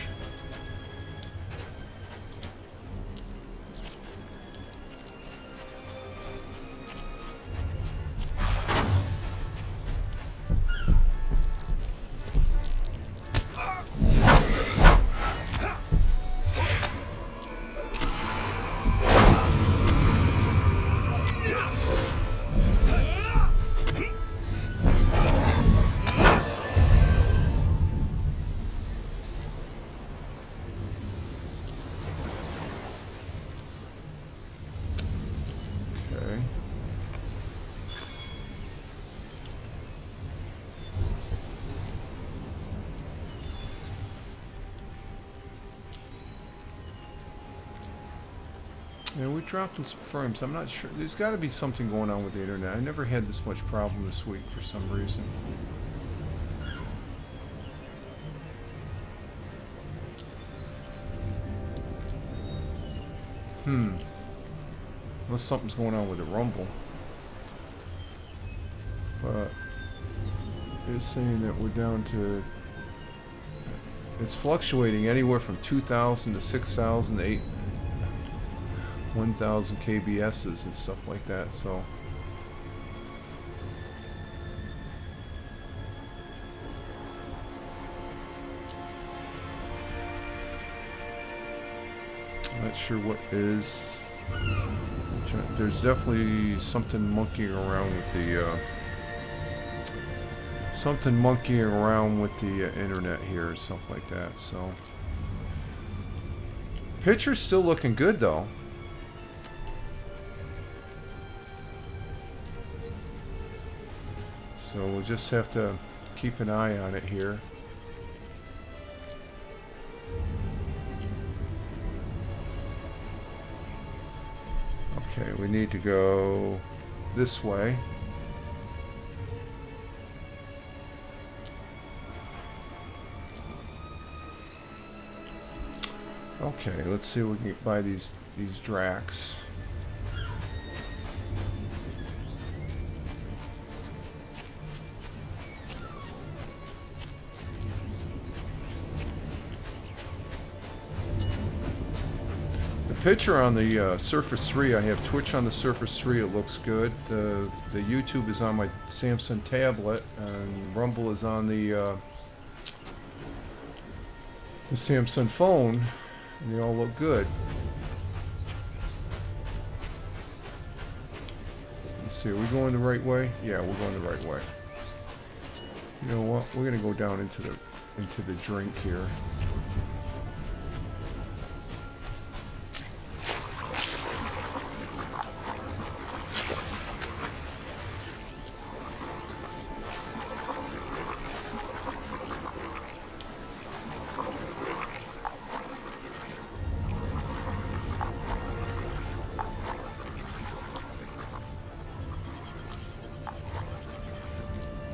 A: Yeah, we dropped in some frames. I'm not sure. There's got to be something going on with the internet. I never had this much problem this week for some reason. Unless something's going on with the rumble. But it's saying that we're down to. It's fluctuating anywhere from 2,000 to 6,000 to 1,000 KBSs and stuff like that, so I'm not sure what is. There's definitely something monkeying around with the internet here or stuff like that, so picture's still looking good though. So we'll just have to keep an eye on it here. Okay, we need to go this way. Okay, let's see if we can buy these Dracs. The picture on the Surface 3, I have Twitch on the Surface 3, it looks good. The YouTube is on my Samsung tablet, and Rumble is on the Samsung phone. And they all look good. Let's see, are we going the right way? Yeah, we're going the right way. You know what? We're gonna go down into the drink here.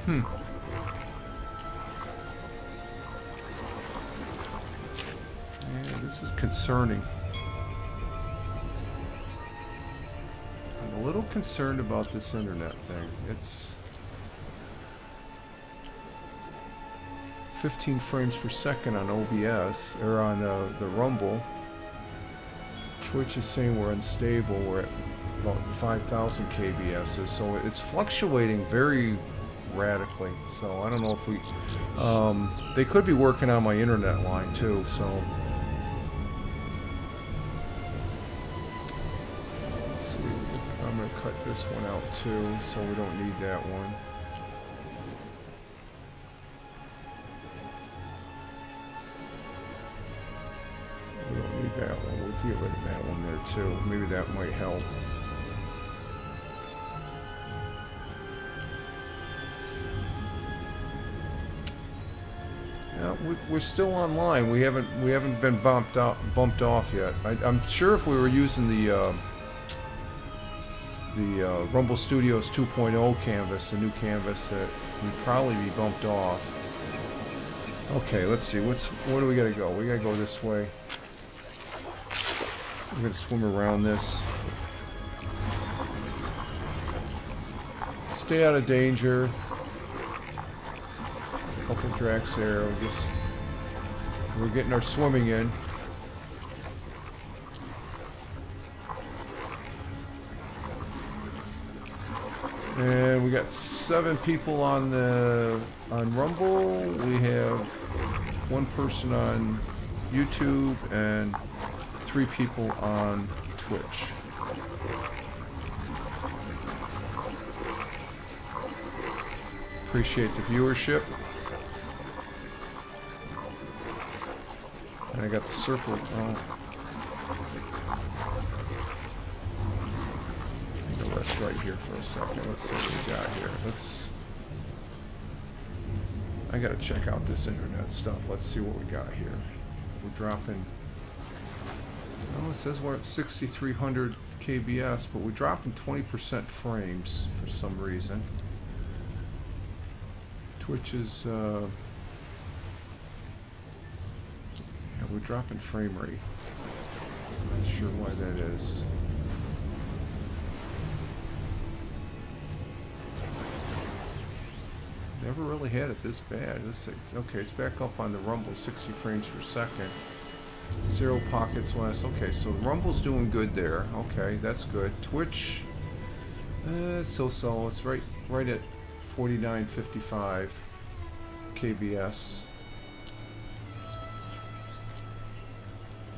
A: Yeah, this is concerning. I'm a little concerned about this internet thing. It's 15 frames per second on OBS, or on the Rumble. Twitch is saying we're unstable. We're at about 5,000 kbs, so it's fluctuating very radically. So I don't know if we they could be working on my internet line too, so let's see. I'm gonna cut this one out too, so we don't need that one. We don't need that one. We'll get rid of that one there too. Maybe that might help. We're still online. We haven't been bumped off yet. I'm sure if we were using the Rumble Studios 2.0 canvas, the new canvas, that we'd probably be bumped off. Okay, let's see. Where do we gotta go? We gotta go this way. We're gonna swim around this. Stay out of danger. Couple Dracs there. We're getting our swimming in. And we got 7 people on Rumble. We have 1 person on YouTube and 3 people on Twitch. Appreciate the viewership. And I got the circle. Oh. I'm gonna rest right here for a second. Let's see what we got here. I gotta check out this internet stuff. Let's see what we got here. We're dropping. Oh, it says we're at 6,300 kbs, but we're dropping 20% frames for some reason. Twitch is. We're dropping frame rate. I'm not sure why that is. Never really had it this bad. Okay, it's back up on the Rumble, 60 frames per second. 0 pockets less. Okay, so the Rumble's doing good there. Okay, that's good. Twitch, so-so. It's right at 49.55 kbs.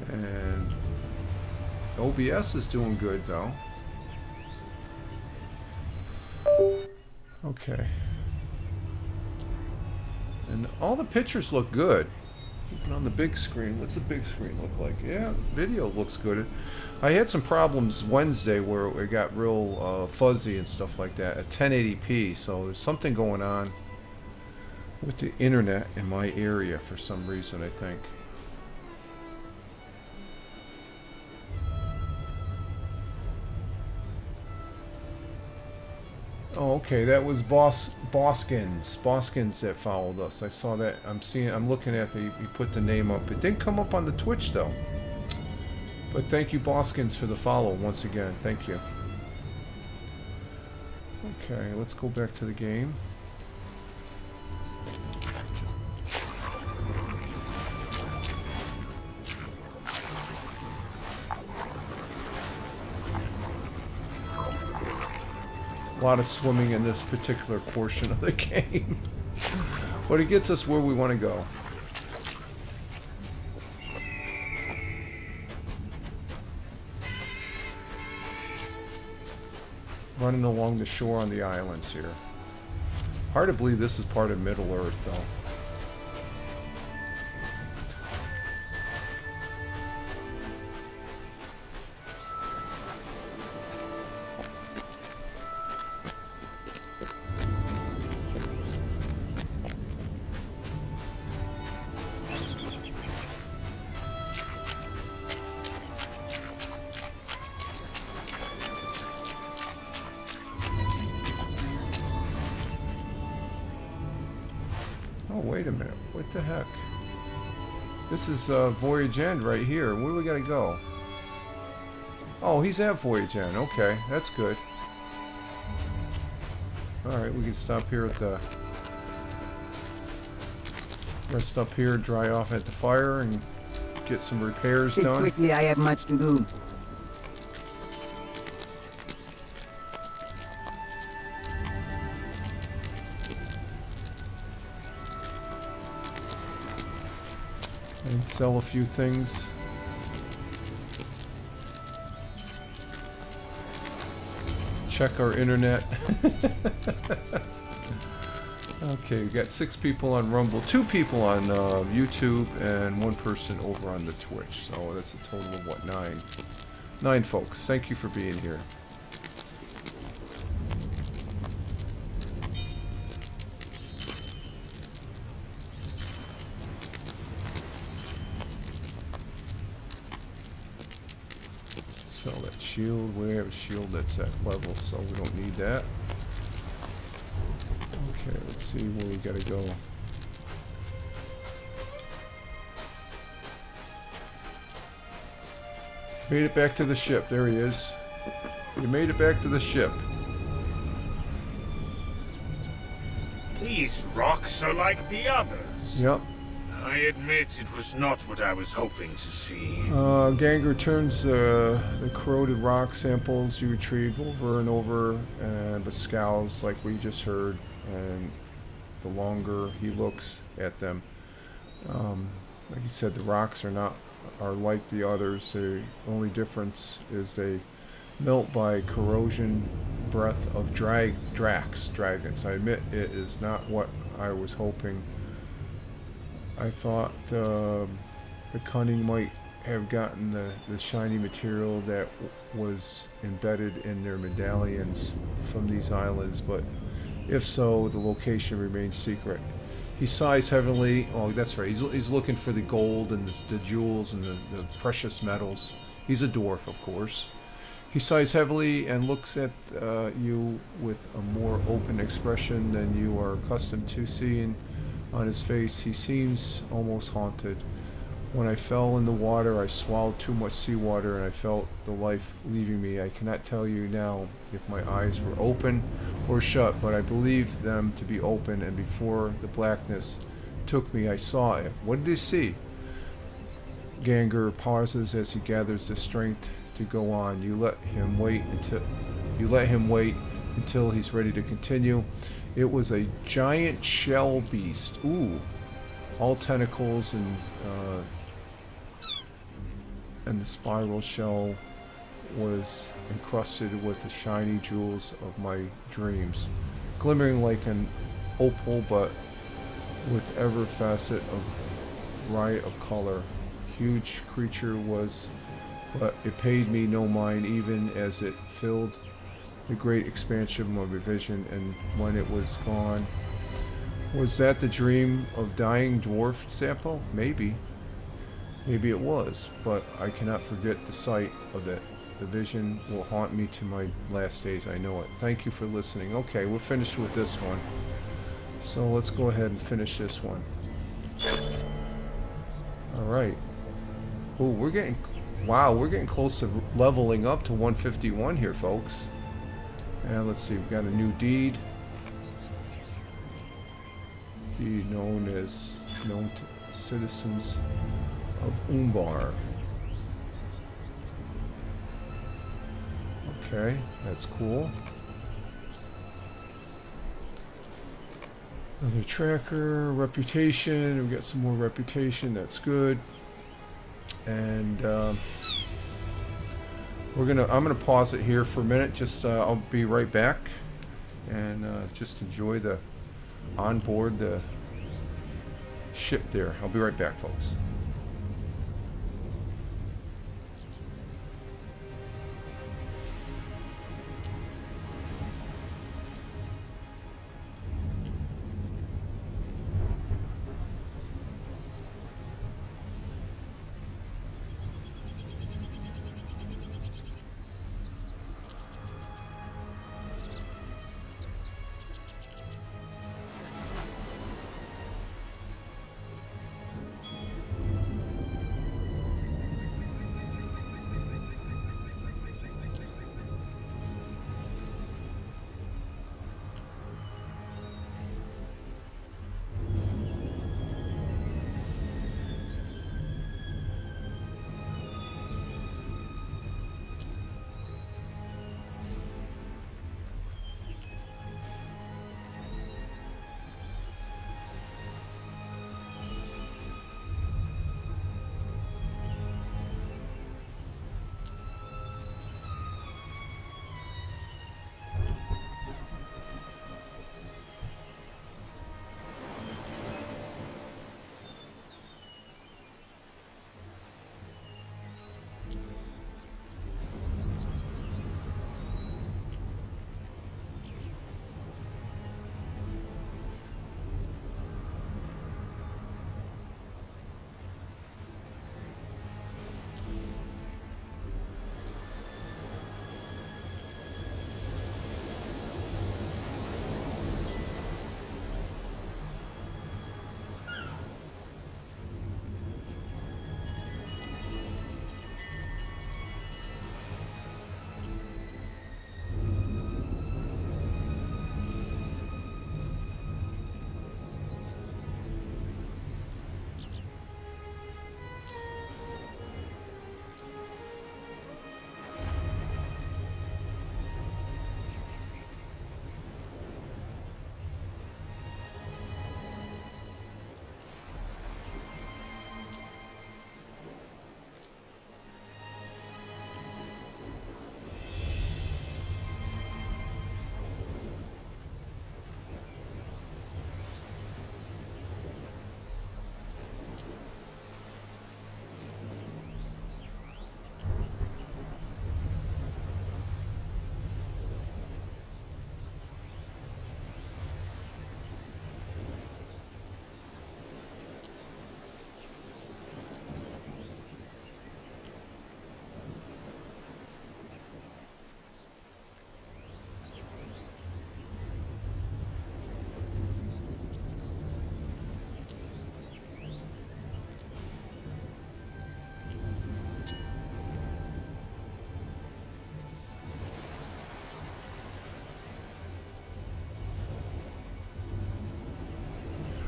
A: And OBS is doing good though. Okay. And all the pictures look good. Even on the big screen, what's the big screen look like? Yeah, video looks good. I had some problems Wednesday where it got real fuzzy and stuff like that at 1080p, so there's something going on with the internet in my area for some reason, I think. Oh, okay, that was Boskins that followed us. I saw that. I'm looking at you put the name up. It didn't come up on the Twitch though. But thank you, Boskins, for the follow once again. Thank you. Okay, let's go back to the game. A lot of swimming in this particular portion of the game. But it gets us where we want to go. Running along the shore on the islands here. Hard to believe this is part of MiddleEarth though. Oh, wait a minute. What the heck? This is Voyage End right here. Where do we gotta go? Oh, he's at Voyage End. Okay, that's good. Alright, we can stop here at the... Rest up here, dry off at the fire, and get some repairs
B: Speak
A: done.
B: quickly, I have much to do.
A: And sell a few things. Check our internet. Okay, we got 6 people on Rumble, 2 people on YouTube, and 1 person over on the Twitch. So that's a total of what, 9? 9 folks. Thank you for being here. So that shield, we have a shield that's at level, so we don't need that. Okay, let's see where we gotta go. Made it back to the ship. There he is. You made it back to the ship.
D: These rocks are like the others.
A: Yep.
D: I admit it was not what I was hoping to see.
A: Gang returns the corroded rock samples you retrieved over and over, but scows like we just heard, and the longer he looks at them, like you said, the rocks are like the others. The only difference is they melt by corrosion breath of dragons. I admit it is not what I was hoping. I thought the cunning might have gotten the shiny material that was embedded in their medallions from these islands, but if so, the location remains secret. He sighs heavily. Oh, that's right. He's looking for the gold and the jewels and the precious metals. He's a dwarf, of course. He sighs heavily and looks at you with a more open expression than you are accustomed to seeing on his face. He seems almost haunted. When I fell in the water, I swallowed too much seawater and I felt the life leaving me. I cannot tell you now if my eyes were open or shut, but I believe them to be open, and before the blackness took me, I saw it. What did he see? Ganger pauses as he gathers the strength to go on. You let him wait until he's ready to continue. It was a giant shell beast. Ooh, all tentacles, and the spiral shell was encrusted with the shiny jewels of my dreams, glimmering like an opal, but with every facet of riot of color. Huge creature was, but it paid me no mind, even as it filled the great expansion of my vision, and when it was gone. Was that the dream of dying dwarf, Zappo? Maybe. Maybe it was, but I cannot forget the sight of it. The vision will haunt me to my last days, I know it. Thank you for listening. Okay, we're finished with this one. So let's go ahead and finish this one. Alright. Oh, we're getting... Wow, we're getting close to leveling up to 151 here, folks. And let's see, we've got a new deed. Deed known to citizens of Umbar. Okay, that's cool. Another tracker, reputation. We've got some more reputation. That's good. And I'm gonna pause it here for a minute. Just I'll be right back, and just enjoy the onboard the ship there. I'll be right back, folks.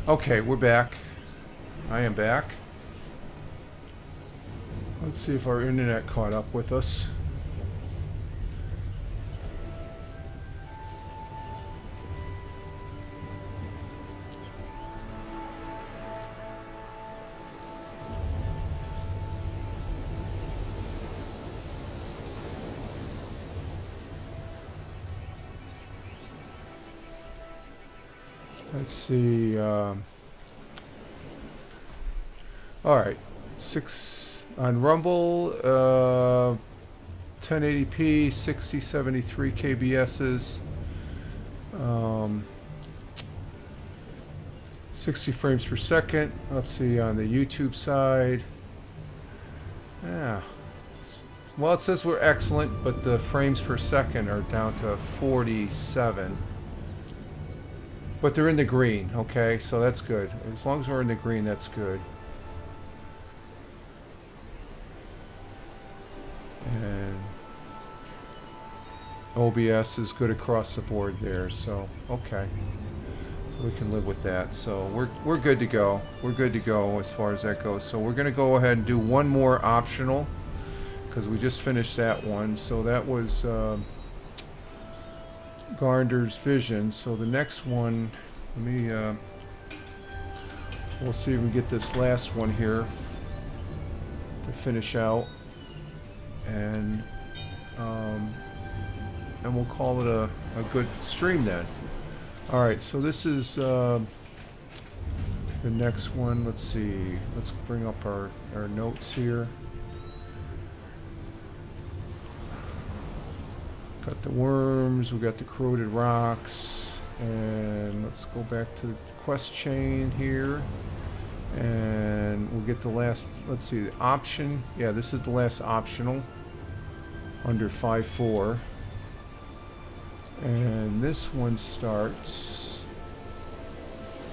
A: Okay, we're back. I am back. Let's see if our internet caught up with us. Let's see. Alright. 6 on Rumble. 1080p, 6073 kbs's. 60 frames per second. Let's see on the YouTube side. Yeah. Well, it says we're excellent, but the frames per second are down to 47. But they're in the green, okay? So that's good. As long as we're in the green, that's good. And OBS is good across the board there, so okay. So we can live with that. So we're good to go. We're good to go as far as that goes. So we're gonna go ahead and do one more optional because we just finished that one. So that was Garner's Vision. So the next one, let me we'll see if we get this last one here to finish out, and we'll call it a good stream then. All right, so this is the next one. Let's see. Let's bring up our notes here. Got the worms, we got the corroded rocks, and let's go back to the quest chain here, and we'll get the last, let's see, the option. Yeah, this is the last optional under 5.4, and this one starts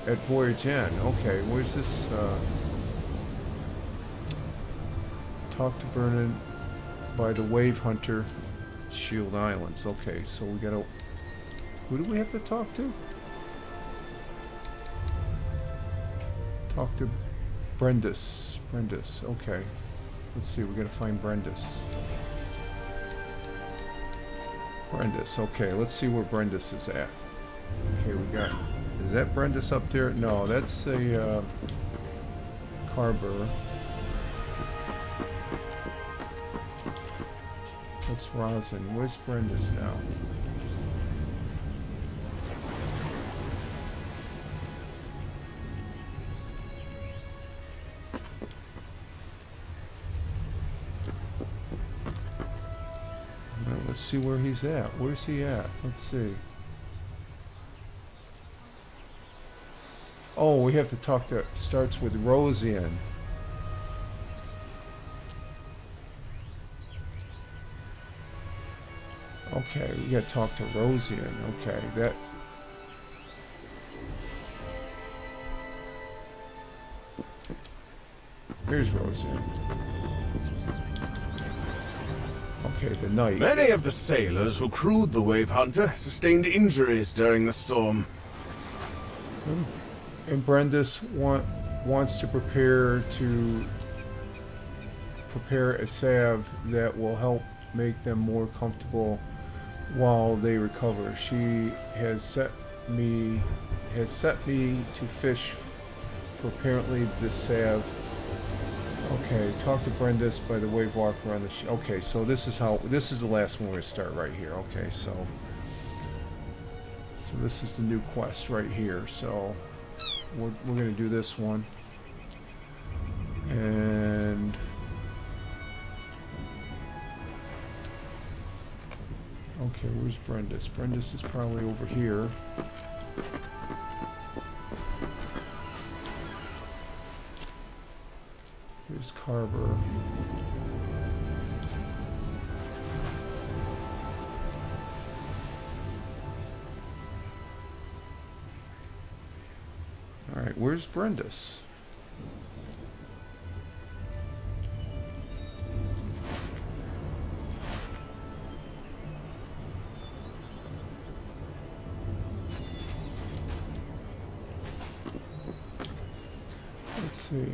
A: at Voyage End. Okay, where's this? Talk to Brennan by the Wave Hunter, Shield Islands. Okay, so we gotta, who do we have to talk to? Talk to Brendis. Okay, let's see, we gotta find Brendis. Okay, let's see where Brendis is at. Okay, we got, is that Brendis up there? No, that's a Carver. That's Rosin. Where's Brendis now? Well, let's see where he's at. Where's he at? Let's see. Oh, we have to talk to, starts with Rosian. Okay, we gotta talk to Rosian. Okay, that. Here's Rosian. Okay, the knight.
D: Many of the sailors who crewed the Wave Hunter sustained injuries during the storm.
A: And Brendis wants to prepare a salve that will help make them more comfortable while they recover. She has set me to fish for apparently this salve. Okay, talk to Brendis by the Wave Walker on the okay, so this is the last one we're gonna start right here. Okay, so this is the new quest right here. So we're gonna do this one, and okay, where's Brendis? Brendis is probably over here. Here's Carver. All right, where's Brendis? Let's see.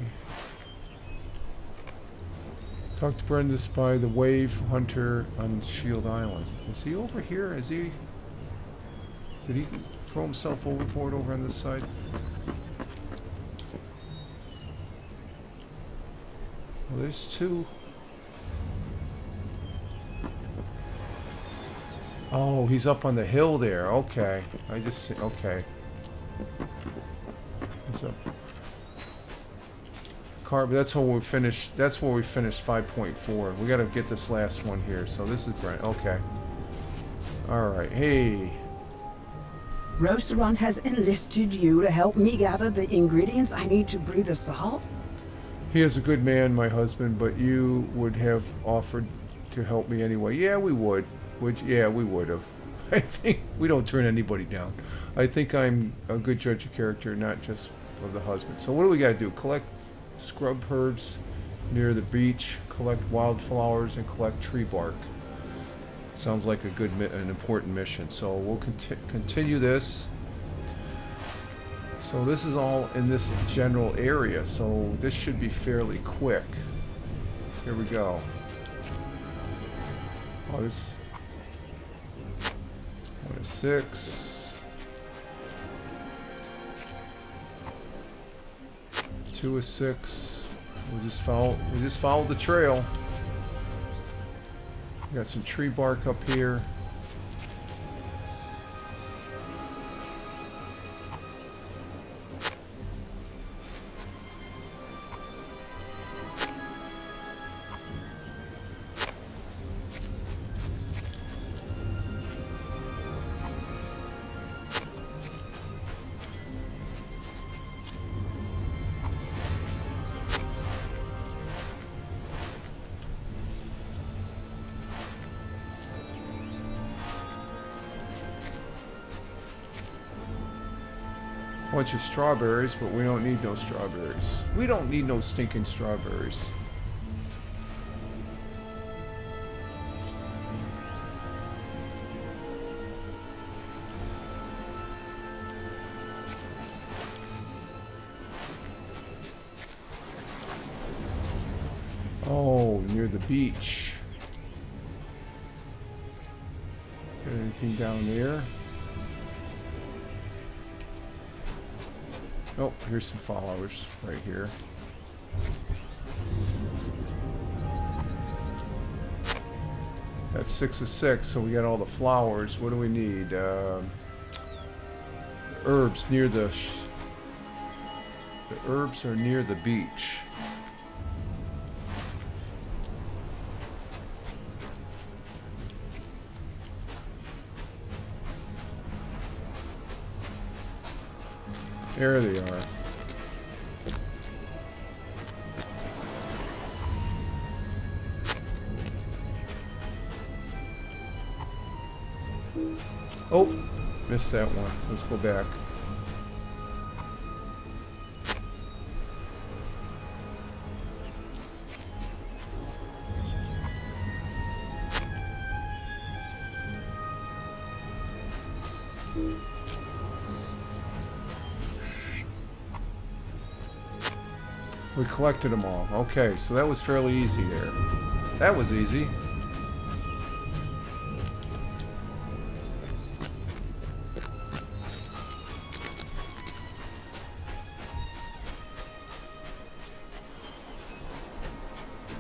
A: Talk to Brendis by the Wave Hunter on Shield Island. Is he over here? Is he? Did he throw himself overboard over on this side? Well, there's two. Oh, he's up on the hill there. Okay. I just see. Okay. He's up. carb. That's when we finished. That's where we finished 5.4. We got to get this last one here. So this is Brent. Okay. All right. Hey.
B: Rosaron has enlisted you to help me gather the ingredients I need to brew the salt?
A: He is a good man, my husband, but you would have offered to help me anyway. Yeah, we would. Yeah, we would have. I think we don't turn anybody down. I think I'm a good judge of character, not just of the husband. So what do we got to do? Collect scrub herbs near the beach, collect wildflowers, and collect tree bark. Sounds like a good, an important mission. So we'll continue this. So this is all in this general area. So this should be fairly quick. Here we go. Oh, this 1 to 6. 2 to 6. We just followed the trail. We got some tree bark up here. Bunch of strawberries, but we don't need no strawberries. We don't need no stinking strawberries. Oh, near the beach. Got anything down there? Oh, here's some followers right here. That's 6 of 6, so we got all the flowers. What do we need? Herbs near the herbs are near the beach. There they are. Oh, missed that one. Let's go back. We collected them all. Okay, so that was fairly easy there. That was easy.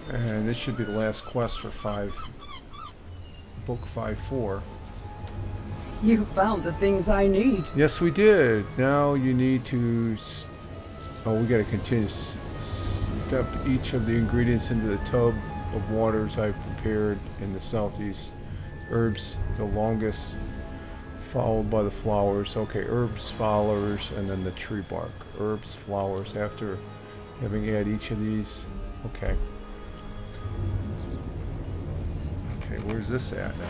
A: And this should be the last quest for book 5-4.
B: You found the things I need.
A: Yes, we did. Now you need to... Oh, we gotta continue. Step each of the ingredients into the tub of waters I've prepared in the southeast. Herbs, the longest, followed by the flowers. Okay, herbs, flowers, and then the tree bark. Herbs, flowers, after having add each of these. Okay. Okay, where's this at now?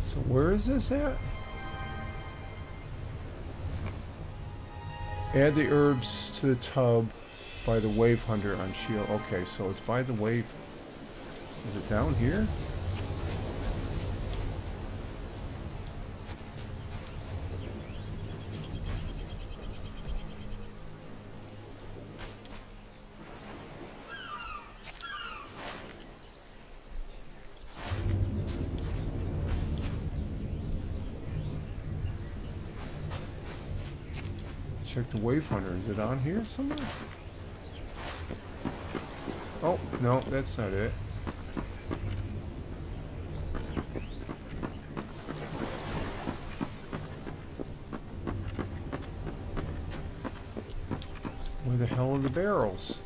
A: So where is this at? Add the herbs to the tub by the wave hunter on shield. Okay, so it's by the wave. Is it down here? Check the wave hunter. Is it on here somewhere? Oh, no, that's not it. Where the hell are the barrels?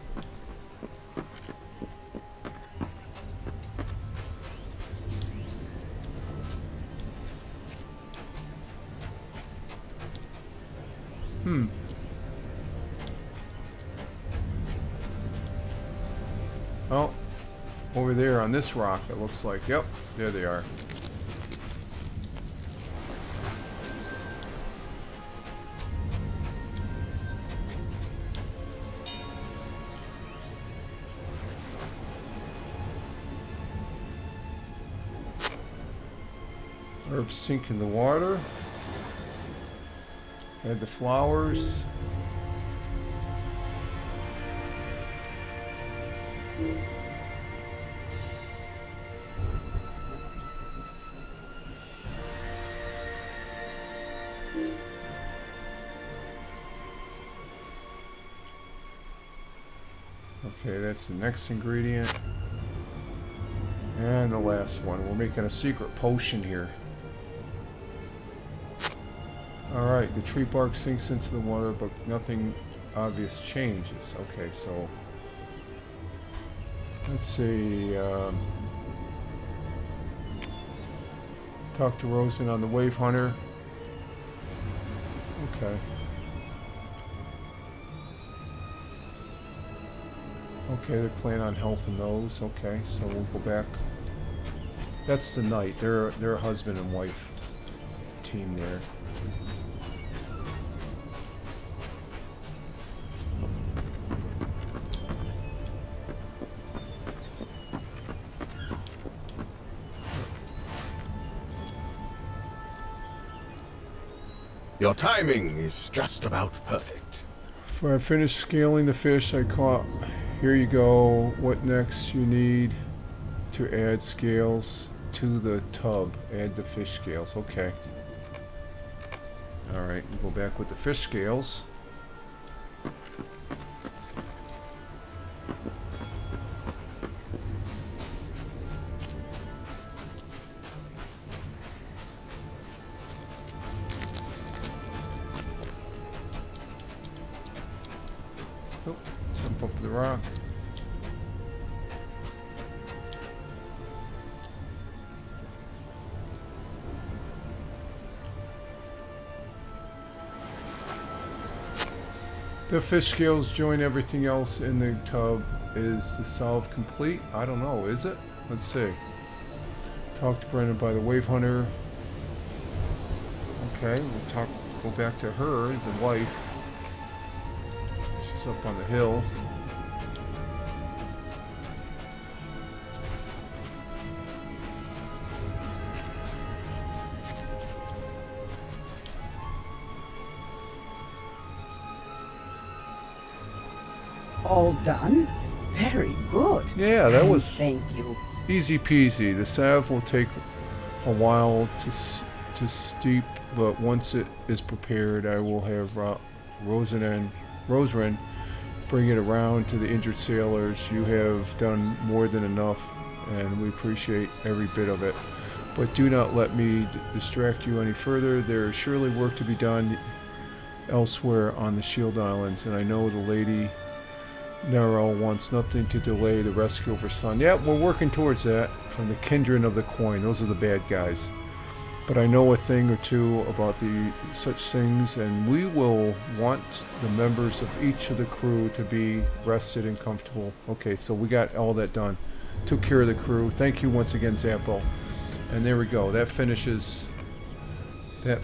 A: Oh, over there on this rock, it looks like. Yep, there they are. Herbs sink in the water. Add the flowers. Okay, that's the next ingredient. And the last one. We're making a secret potion here. Alright, the tree bark sinks into the water, but nothing obvious changes. Okay, so let's see. Talk to Rosen on the wave hunter. Okay. Okay, they're planning on helping those. Okay, so we'll go back. That's the knight. They're a husband and wife team there.
E: Your timing is just about perfect.
A: Before I finish scaling the fish I caught, here you go. What next? You need to add scales to the tub. Add the fish scales. Okay. Alright, we'll go back with the fish scales. Oh, jump up the rock. The fish scales join everything else in the tub. Is the solve complete? I don't know. Is it? Let's see. Talk to Brendan by the wave hunter. Okay, we'll go back to her, the wife. She's up on the hill.
B: All done? Very good.
A: Yeah, that
B: And
A: was
B: thank you.
A: easy peasy. The salve will take a while to steep, but once it is prepared, I will have Roseren bring it around to the injured sailors. You have done more than enough, and we appreciate every bit of it. But do not let me distract you any further. There is surely work to be done elsewhere on the Shield Islands, and I know the Lady Nero wants nothing to delay the rescue of her son. Yeah, we're working towards that. From the Kindred of the Coin. Those are the bad guys. But I know a thing or two about such things, and we will want the members of each of the crew to be rested and comfortable. Okay, so we got all that done. Took care of the crew. Thank you once again, Zappo. And there we go. That finishes that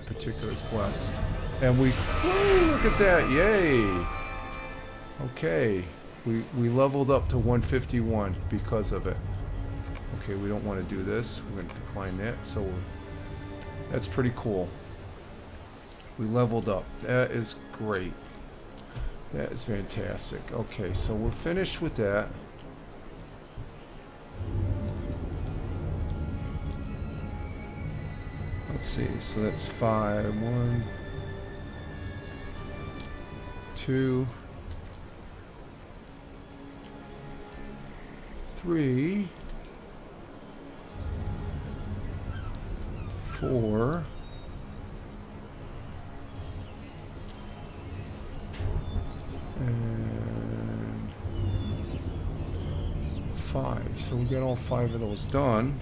A: particular quest. And we look at that. Yay! Okay. We leveled up to 151 because of it. Okay, we don't want to do this. We're going to decline that. So that's pretty cool. We leveled up. That is great. That is fantastic. Okay, so we're finished with that. Let's see. So that's 5. 1, 2, 3, 4, and 5. So we got all 5 of those done.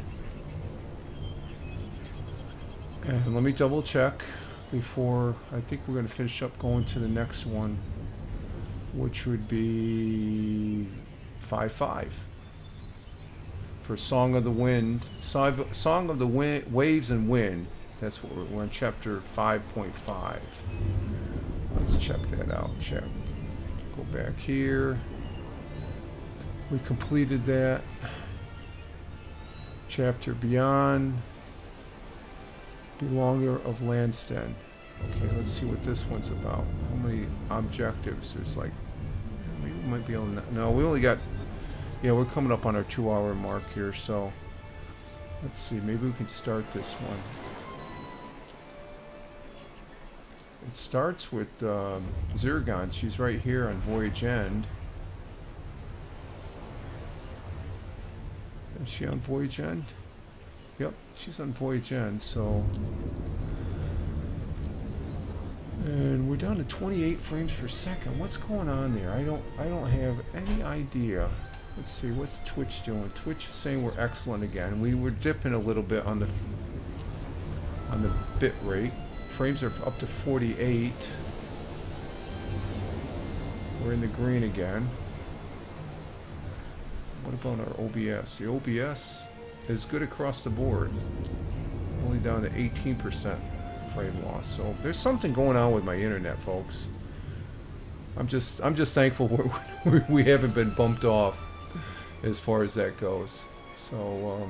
A: And let me double check before, I think we're going to finish up going to the next one, which would be 5-5 for Song of the Wind. Song of the Wind, Waves and Wind. That's what we're on chapter 5.5. Let's check that out. Check. Go back here. We completed that. Chapter Beyond. Belonger of Lansden. Okay, let's see what this one's about. How many objectives? There's like, maybe we might be able to, no, we only got, yeah, we're coming up on our 2-hour mark here, so let's see, maybe we can start this one. It starts with Zirgon. She's right here on Voyage End. Is she on Voyage End? Yep, she's on Voyage End, so... And we're down to 28 frames per second. What's going on there? I don't have any idea. Let's see, what's Twitch doing? Twitch is saying we're excellent again. We were dipping a little bit on the bit rate. Frames are up to 48. We're in the green again. What about our OBS? The OBS is good across the board. Only down to 18% frame loss. So there's something going on with my internet, folks. I'm just thankful we haven't been bumped off as far as that goes. So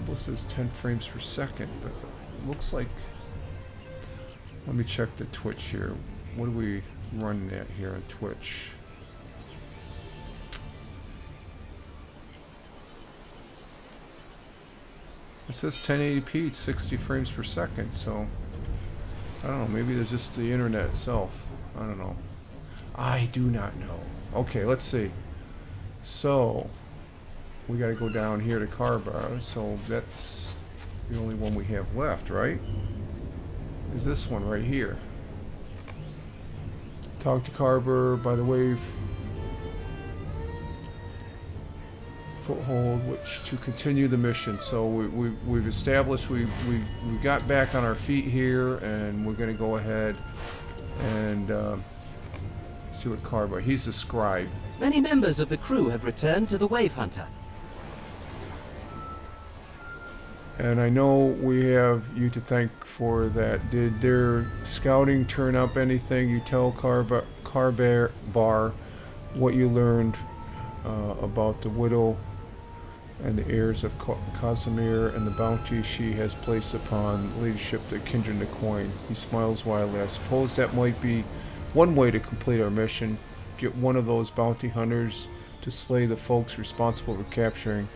A: almost says 10 frames per second, but it looks like. Let me check the Twitch here. What are we running at here on Twitch? It says 1080p, 60 frames per second, so I don't know, maybe there's just the internet itself. I don't know. I do not know. Okay, let's see. So we gotta go down here to Carbar, so that's the only one we have left, right? Is this one right here. Talk to Carver by the wave foothold, which to continue the mission. So we've established we got back on our feet here, and we're going to go ahead and see what Carver. He's the scribe.
C: Many members of the crew have returned to the Wave Hunter.
A: And I know we have you to thank for that. Did their scouting turn up anything? You tell Carbar what you learned about the widow and the heirs of Casimir and the bounty she has placed upon leadership to Kindred the Coin. He smiles wildly. I suppose that might be one way to complete our mission. Get one of those bounty hunters to slay the folks responsible for capturing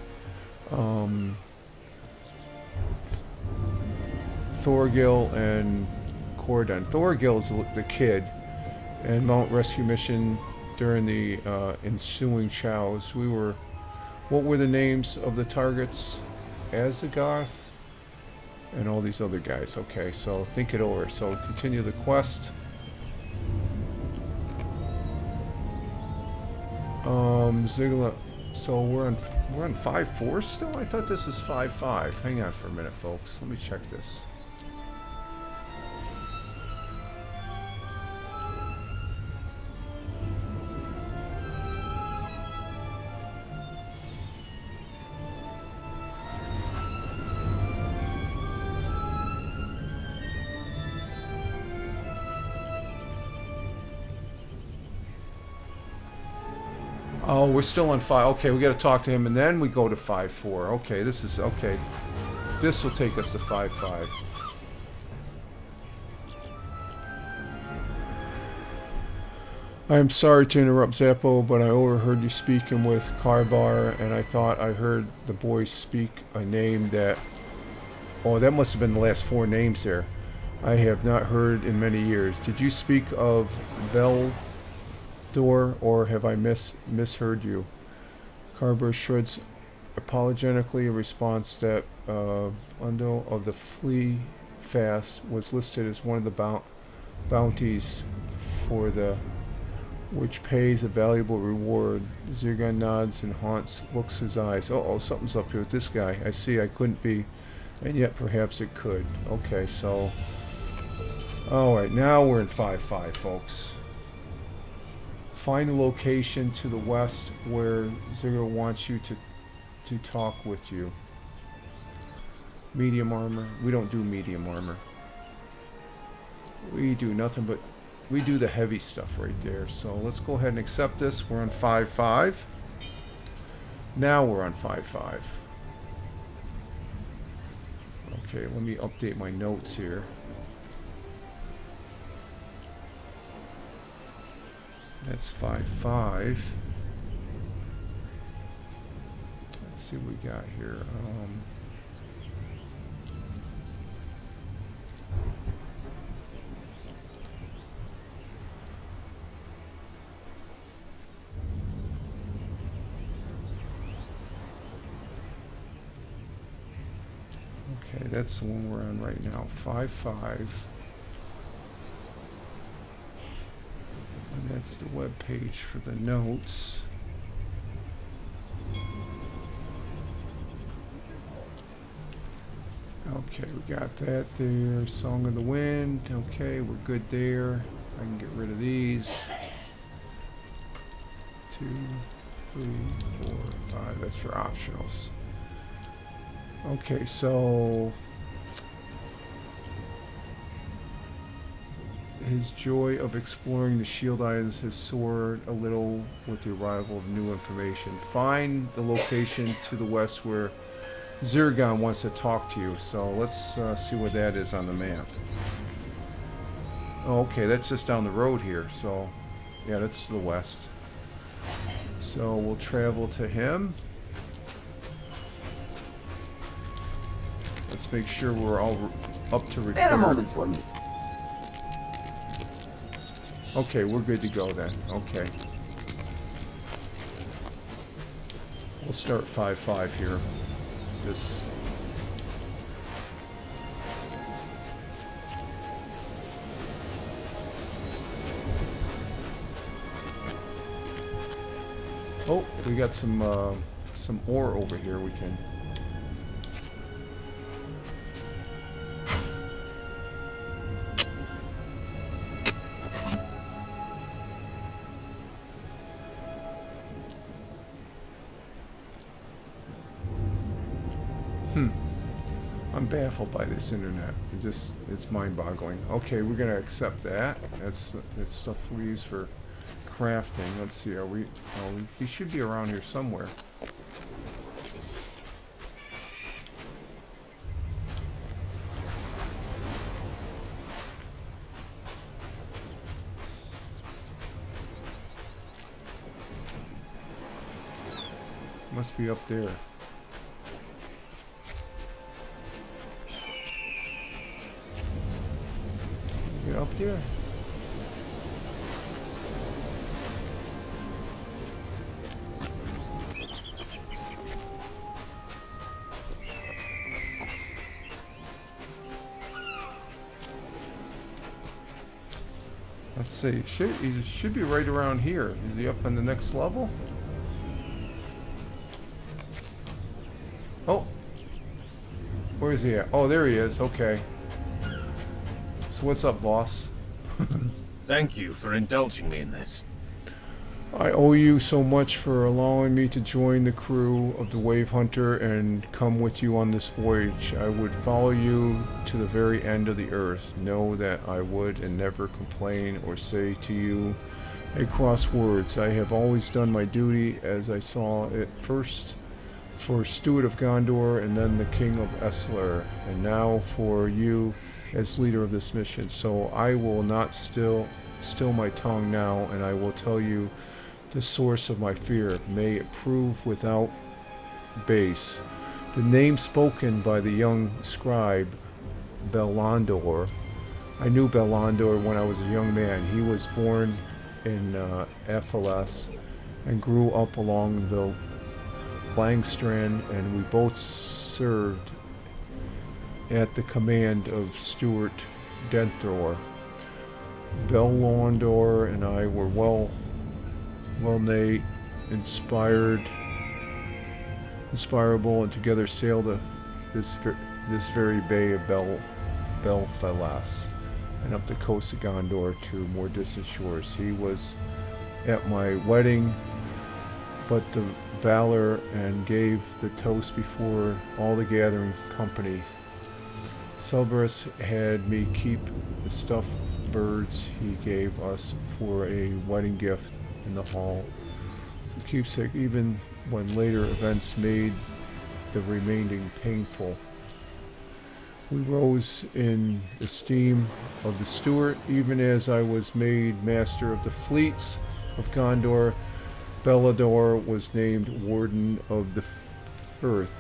A: Thorgil and Cordon. Thorgil is the kid, and mount rescue mission during the ensuing chows. What were the names of the targets? Azagoth and all these other guys. Okay, so think it over. So continue the quest. Ziggler. So we're on 5-4 still? I thought this was 5-5. Hang on for a minute, folks. Let me check this. Oh, we're still on 5. Okay, we got to talk to him, and then we go to 5-4. Okay, this is okay. This will take us to 5-5. I am sorry to interrupt, Zappo, but I overheard you speaking with Carbar, and I thought I heard the boy speak a name that Oh, that must have been the last 4 names there. I have not heard in many years. Did you speak of Veldor, or have I misheard you? Carver shreds apologetically a response that Undo of the Flea Fast was listed as one of the bounties for the which pays a valuable reward. Zirgon nods and haunts looks his eyes. Uh-oh, something's up here with this guy. I see I couldn't be, and yet perhaps it could. Okay, so... Alright, now we're in 5-5, folks. Find a location to the west where Ziggo wants you to talk with you. Medium armor. We don't do medium armor. We do nothing but... We do the heavy stuff right there. So let's go ahead and accept this. We're on 5-5. Now we're on 5-5. Okay, let me update my notes here. That's 5-5. Let's see what we got here. Okay, that's the one we're on right now. 5-5. And that's the web page for the notes. Okay, we got that there. Song of the Wind. Okay, we're good there. I can get rid of these. 2, 3, 4, 5. That's for optionals. Okay, so his joy of exploring the shield islands has soared a little with the arrival of new information. Find the location to the west where Zirgon wants to talk to you. So let's see what that is on the map. Oh, okay, that's just down the road here. So, yeah, that's to the west. So we'll travel to him. Let's make sure we're all up to repair.
B: Spare a moment for me.
A: Okay, we're good to go then. Okay. We'll start 5-5 here. This. Oh, we got some ore over here we can. I'm baffled by this internet. It's mind-boggling. Okay, we're gonna accept that. That's stuff we use for crafting. Let's see. He should be around here somewhere. Must be up there. Get up there. Let's see. He should be right around here. Is he up on the next level? Oh. Where is he at? Oh, there he is. Okay. So what's up, boss?
D: Thank you for indulging me in this.
A: I owe you so much for allowing me to join the crew of the Wave Hunter and come with you on this voyage. I would follow you to the very end of the earth. Know that I would and never complain or say to you a cross words. I have always done my duty as I saw it first for Steward of Gondor and then the King of Esler, and now for you as leader of this mission. So I will not still my tongue now, and I will tell you the source of my fear. May it prove without base. The name spoken by the young scribe, Belandor. I knew Belandor when I was a young man. He was born in FLS and grew up along the Langstrand, and we both served at the command of Stuart Denthor. Belandor and I were well-nigh inspirable, and together sailed this very bay of Belfalas and up the coast of Gondor to more distant shores. He was at my wedding, but the valor and gave the toast before all the gathering company. Cerberus had me keep the stuffed birds he gave us for a wedding gift in the hall. The keepsake, even when later events made the remaining painful. We rose in esteem of the Steward, even as I was made master of the fleets of Gondor. Belador was named Warden of the Firth,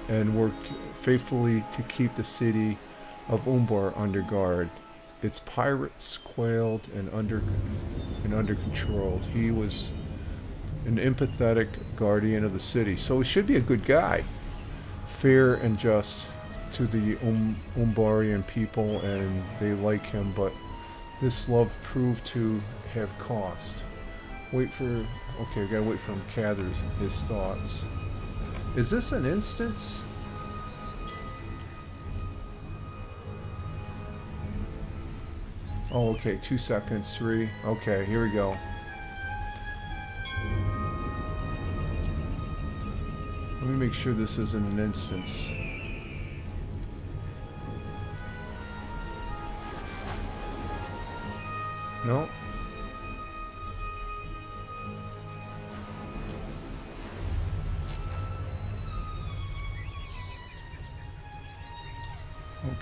A: and worked faithfully to keep the city of Umbar under guard. Its pirates quailed and under control. He was an empathetic guardian of the city, so he should be a good guy. Fair and just to the Umbarian people, and they like him, but this love proved to have cost. Okay, I gotta wait for him to gather his thoughts. Is this an instance? Oh, okay, 2 seconds, 3. Okay, here we go. Let me make sure this isn't an instance. No.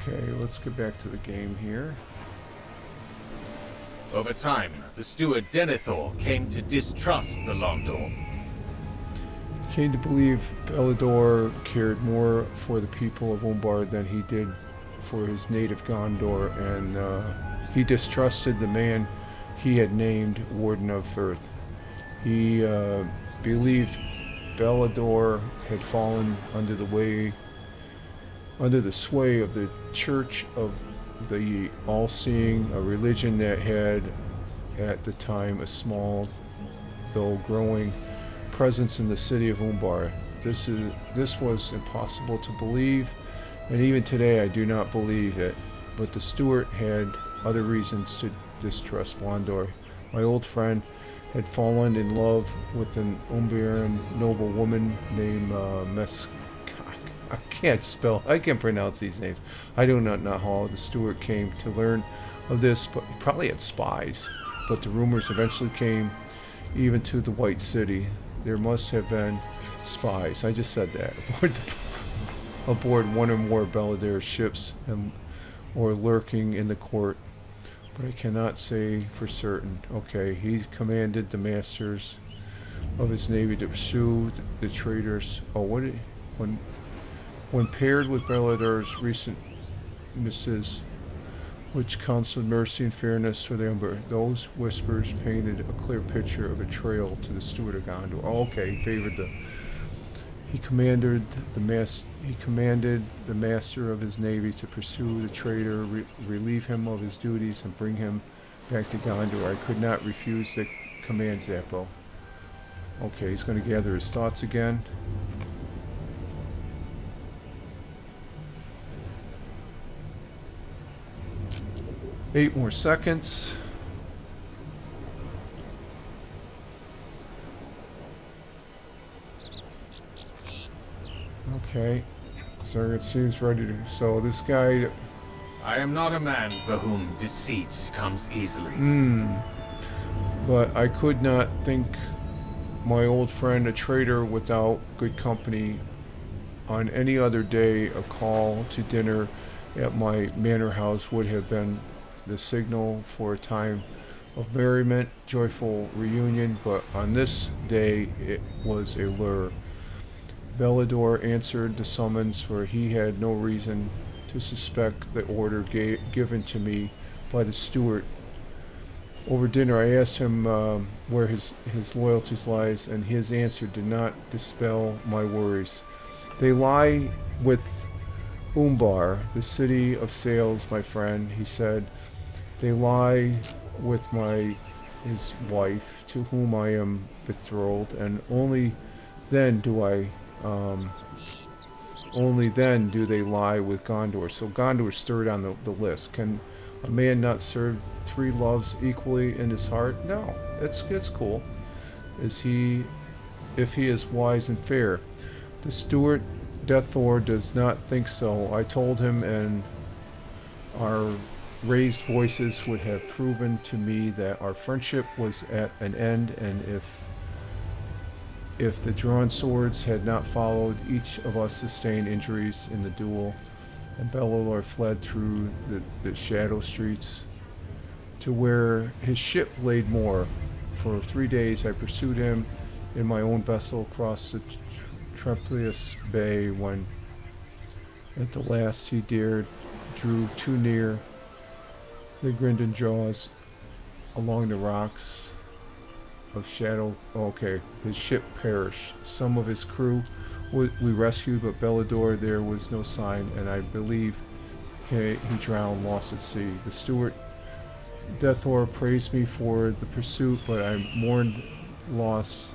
A: Okay, let's get back to the game here.
D: Over time, the steward Denethor came to distrust the Londor.
A: Came to believe Belador cared more for the people of Umbar than he did for his native Gondor, and he distrusted the man he had named Warden of Firth. He believed Belador had fallen under the sway of the Church of the All-Seeing, a religion that had at the time a small, though growing, presence in the city of Umbar. This was impossible to believe, and even today I do not believe it. But the steward had other reasons to distrust Gondor. My old friend had fallen in love with an Umbrian noble woman named I can't pronounce these names. I do not know how the steward came to learn of this, but he probably had spies. But the rumors eventually came even to the White City. There must have been spies. I just said that. Aboard one or more Belador's ships, or lurking in the court. But I cannot say for certain. Okay, he commanded the masters of his navy to pursue the traitors. Oh, when paired with Belador's recent misses, which counseled mercy and fairness for the Umber, those whispers painted a clear picture of betrayal to the steward of Gondor. Oh, okay, he favored he commanded the master of his navy to pursue the traitor, relieve him of his duties, and bring him back to Gondor. I could not refuse the command, Zappo. Okay, he's going to gather his thoughts again. Eight more seconds. Okay, so it seems ready to. So this guy.
D: I am not a man for whom deceit comes easily.
A: But I could not think my old friend a traitor without good company. On any other day, a call to dinner at my manor house would have been the signal for a time of merriment, joyful reunion, but on this day it was a lure. Bellador answered the summons, for he had no reason to suspect the order given to me by the steward. Over dinner I asked him where his loyalties lies, and his answer did not dispel my worries. They lie with Umbar, the city of sails, my friend, he said. They lie with his wife, to whom I am betrothed, and only then do they lie with Gondor. So Gondor's third on the list. Can a man not serve three loves equally in his heart? No, it's cool. If he is wise and fair. The steward Deathor does not think so. I told him, and our raised voices would have proven to me that our friendship was at an end, and if the drawn swords had not followed, each of us sustained injuries in the duel, and Bellador fled through the shadow streets to where his ship laid moor. For 3 days I pursued him in my own vessel across the Treplus Bay, when at the last he drew too near the Grindon jaws along the rocks of shadow. Okay, his ship perished. Some of his crew we rescued, but Bellador there was no sign, and I believe he drowned, lost at sea. The steward Deathor praised me for the pursuit, but I mourned the loss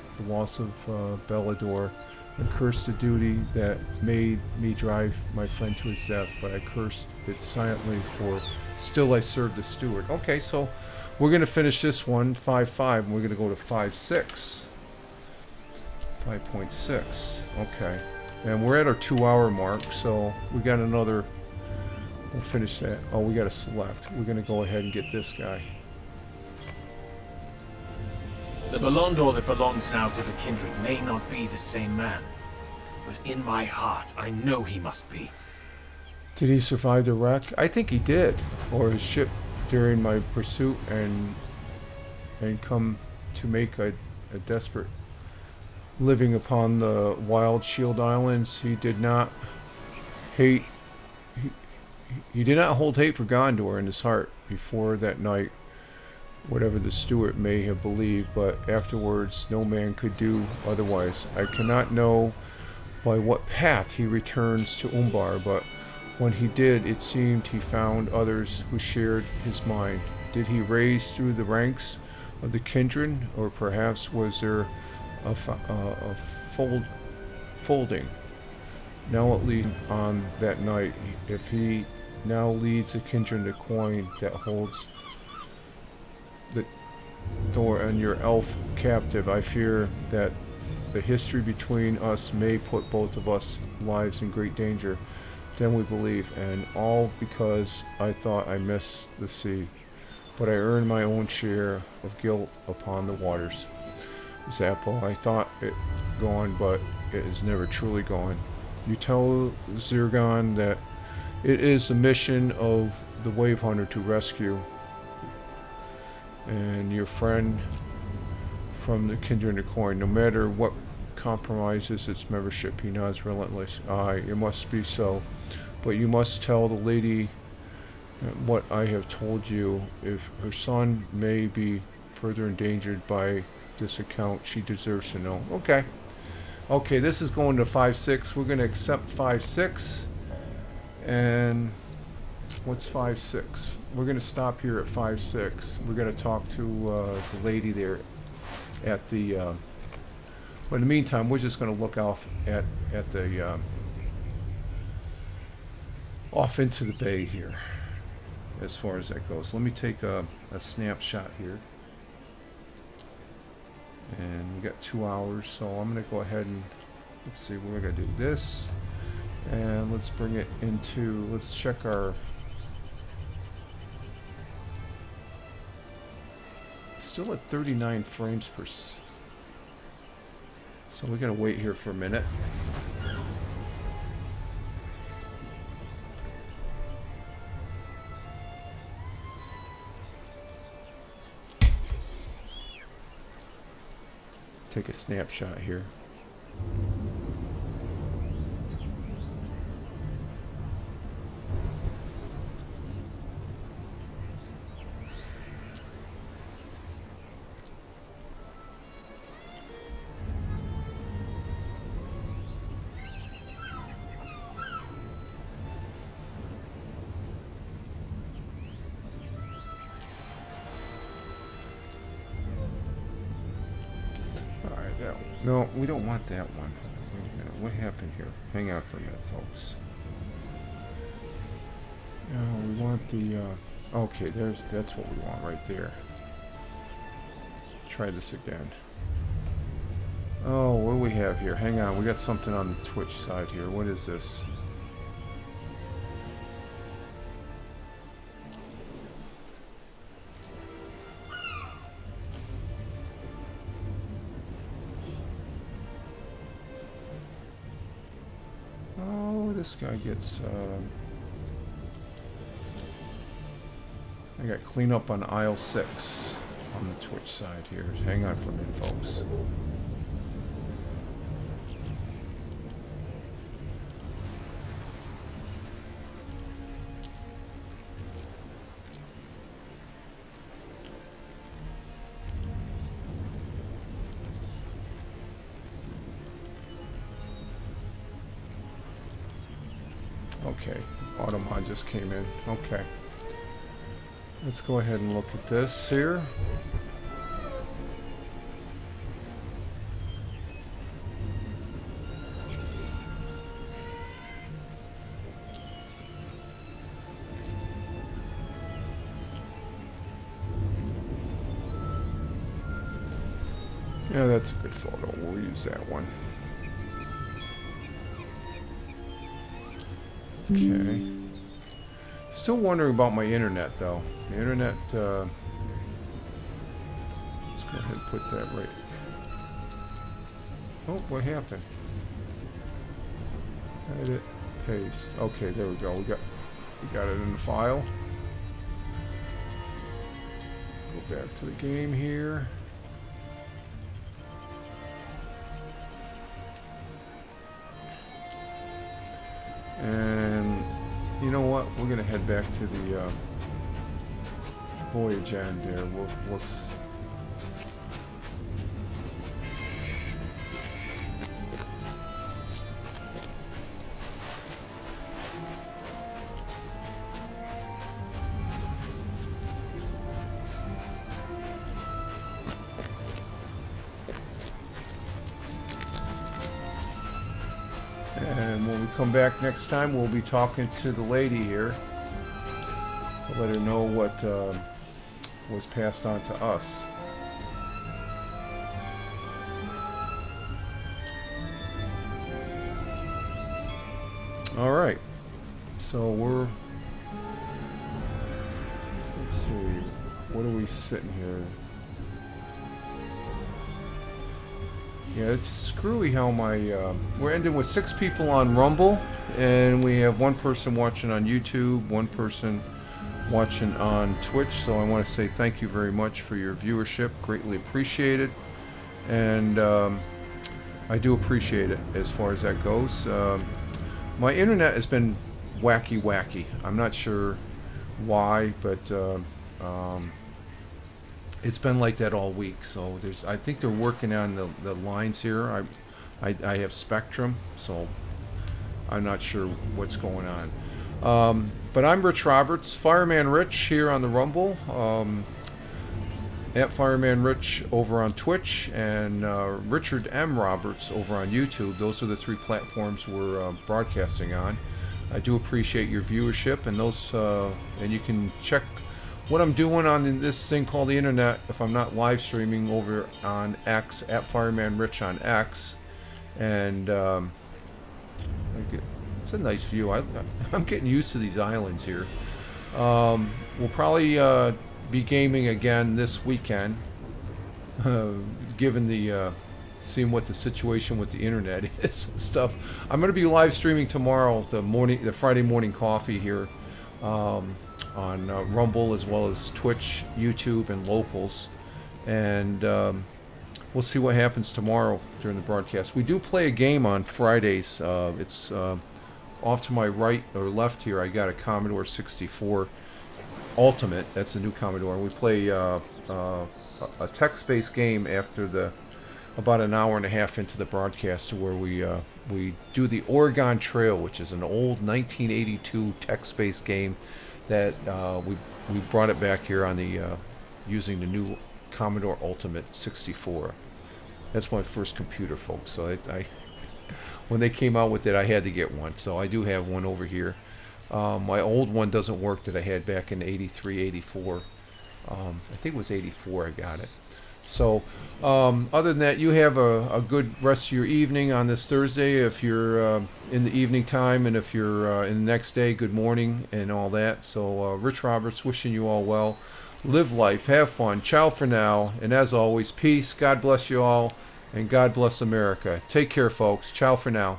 A: of Bellador, and cursed the duty that made me drive my friend to his death, but I cursed it silently, for still I served the steward. Okay, so we're going to finish this one, 5.5, and we're going to go to 5.6. 5.6. Okay. And we're at our 2-hour mark, so we got another... We'll finish that. Oh, we got to select. We're going to go ahead and get this guy.
D: The Belondor that belongs now to the kindred may not be the same man, but in my heart I know he must be.
A: Did he survive the wreck? I think he did. Or his ship during my pursuit, and come to make a desperate living upon the wild Shield Islands. He did not hate... He did not hold hate for Gondor in his heart before that night, whatever the steward may have believed, but afterwards no man could do otherwise. I cannot know by what path he returns to Umbar, but when he did, it seemed he found others who shared his mind. Did he raise through the ranks of the kindred, or perhaps was there a folding? Now at least on that night, if he now leads the kindred the coin that holds the door and your elf captive, I fear that the history between us may put both of us lives in great danger. Then we believe, and all because I thought I missed the sea, but I earned my own share of guilt upon the waters. Zappo, I thought it gone, but it is never truly gone. You tell Zirgon that it is the mission of the Wave Hunter to rescue, and your friend from the Kindred and the Coin. No matter what compromises its membership, he nods relentless. Aye, it must be so. But you must tell the lady what I have told you. If her son may be further endangered by this account, she deserves to know. Okay. Okay, this is going to 5.6. We're going to accept 5.6. And what's 5.6? We're going to stop here at 5.6. We're going to talk to the lady there at the... but in the meantime, we're just going to look off at the... off into the bay here, as far as that goes. Let me take a snapshot here. And we got 2 hours, so I'm going to go ahead and let's see, we're going to do this. And let's bring it into, let's check our, still at 39 frames per so we're going to wait here for a minute. Take a snapshot here. No, we don't want that one. Wait a minute. What happened here? Hang on for a minute, folks. No, we want the... okay, that's what we want right there. Try this again. Oh, what do we have here? Hang on, we got something on the Twitch side here. What is this? Oh, this guy gets... I got cleanup on aisle 6 on the Twitch side here. Hang on for a minute, folks. Okay, Automod just came in. Okay. Let's go ahead and look at this here. Yeah, that's a good photo. We'll use that one. Okay. Still wondering about my internet, though. The internet, let's go ahead and put that right. Oh, what happened? Edit, paste. Okay, there we go. We got it in the file. Go back to the game here. And you know what? We're gonna head back to the voyage end there. We'll And when we come back next time, we'll be talking to the lady here to let her know what was passed on to us. All right, so we're, let's see, what are we sitting here? Yeah, it's screwy how my, we're ending with 6 people on Rumble, and we have 1 person watching on YouTube, 1 person watching on Twitch, so I want to say thank you very much for your viewership, greatly appreciated, and I do appreciate it as far as that goes. My internet has been wacky. I'm not sure why, but it's been like that all week, so I think they're working on the lines here. I have Spectrum, so I'm not sure what's going on. But I'm Rich Roberts, Fireman Rich here on the Rumble, at Fireman Rich over on Twitch, and Richard M. Roberts over on YouTube. Those are the 3 platforms we're broadcasting on. I do appreciate your viewership, and those, and you can check what I'm doing on this thing called the internet if I'm not live streaming over on X, at Fireman Rich on X. And it's a nice view. I'm getting used to these islands here. We'll probably be gaming again this weekend, given the seeing what the situation with the internet is and stuff. I'm going to be live streaming tomorrow, the Friday morning coffee here, on Rumble, as well as Twitch, YouTube, and locals, and we'll see what happens tomorrow during the broadcast. We do play a game on Fridays. It's off to my right or left here. I got a Commodore 64 Ultimate. That's a new Commodore. We play a text-based game after about an hour and a half into the broadcast, where we do the Oregon Trail, which is an old 1982 text-based game that we brought it back here on the using the new Commodore Ultimate 64. That's my first computer, folks. So I when they came out with it, I had to get one. So I do have one over here. My old one doesn't work that I had back in 83, 84. I think it was 84 I got it. So other than that, you have a good rest of your evening on this Thursday if you're in the evening time, and if you're in the next day, good morning and all that. So Rich Roberts wishing you all well. Live life, have fun, ciao for now, and as always, peace, God bless you all, and God bless America. Take care, folks. Ciao for now.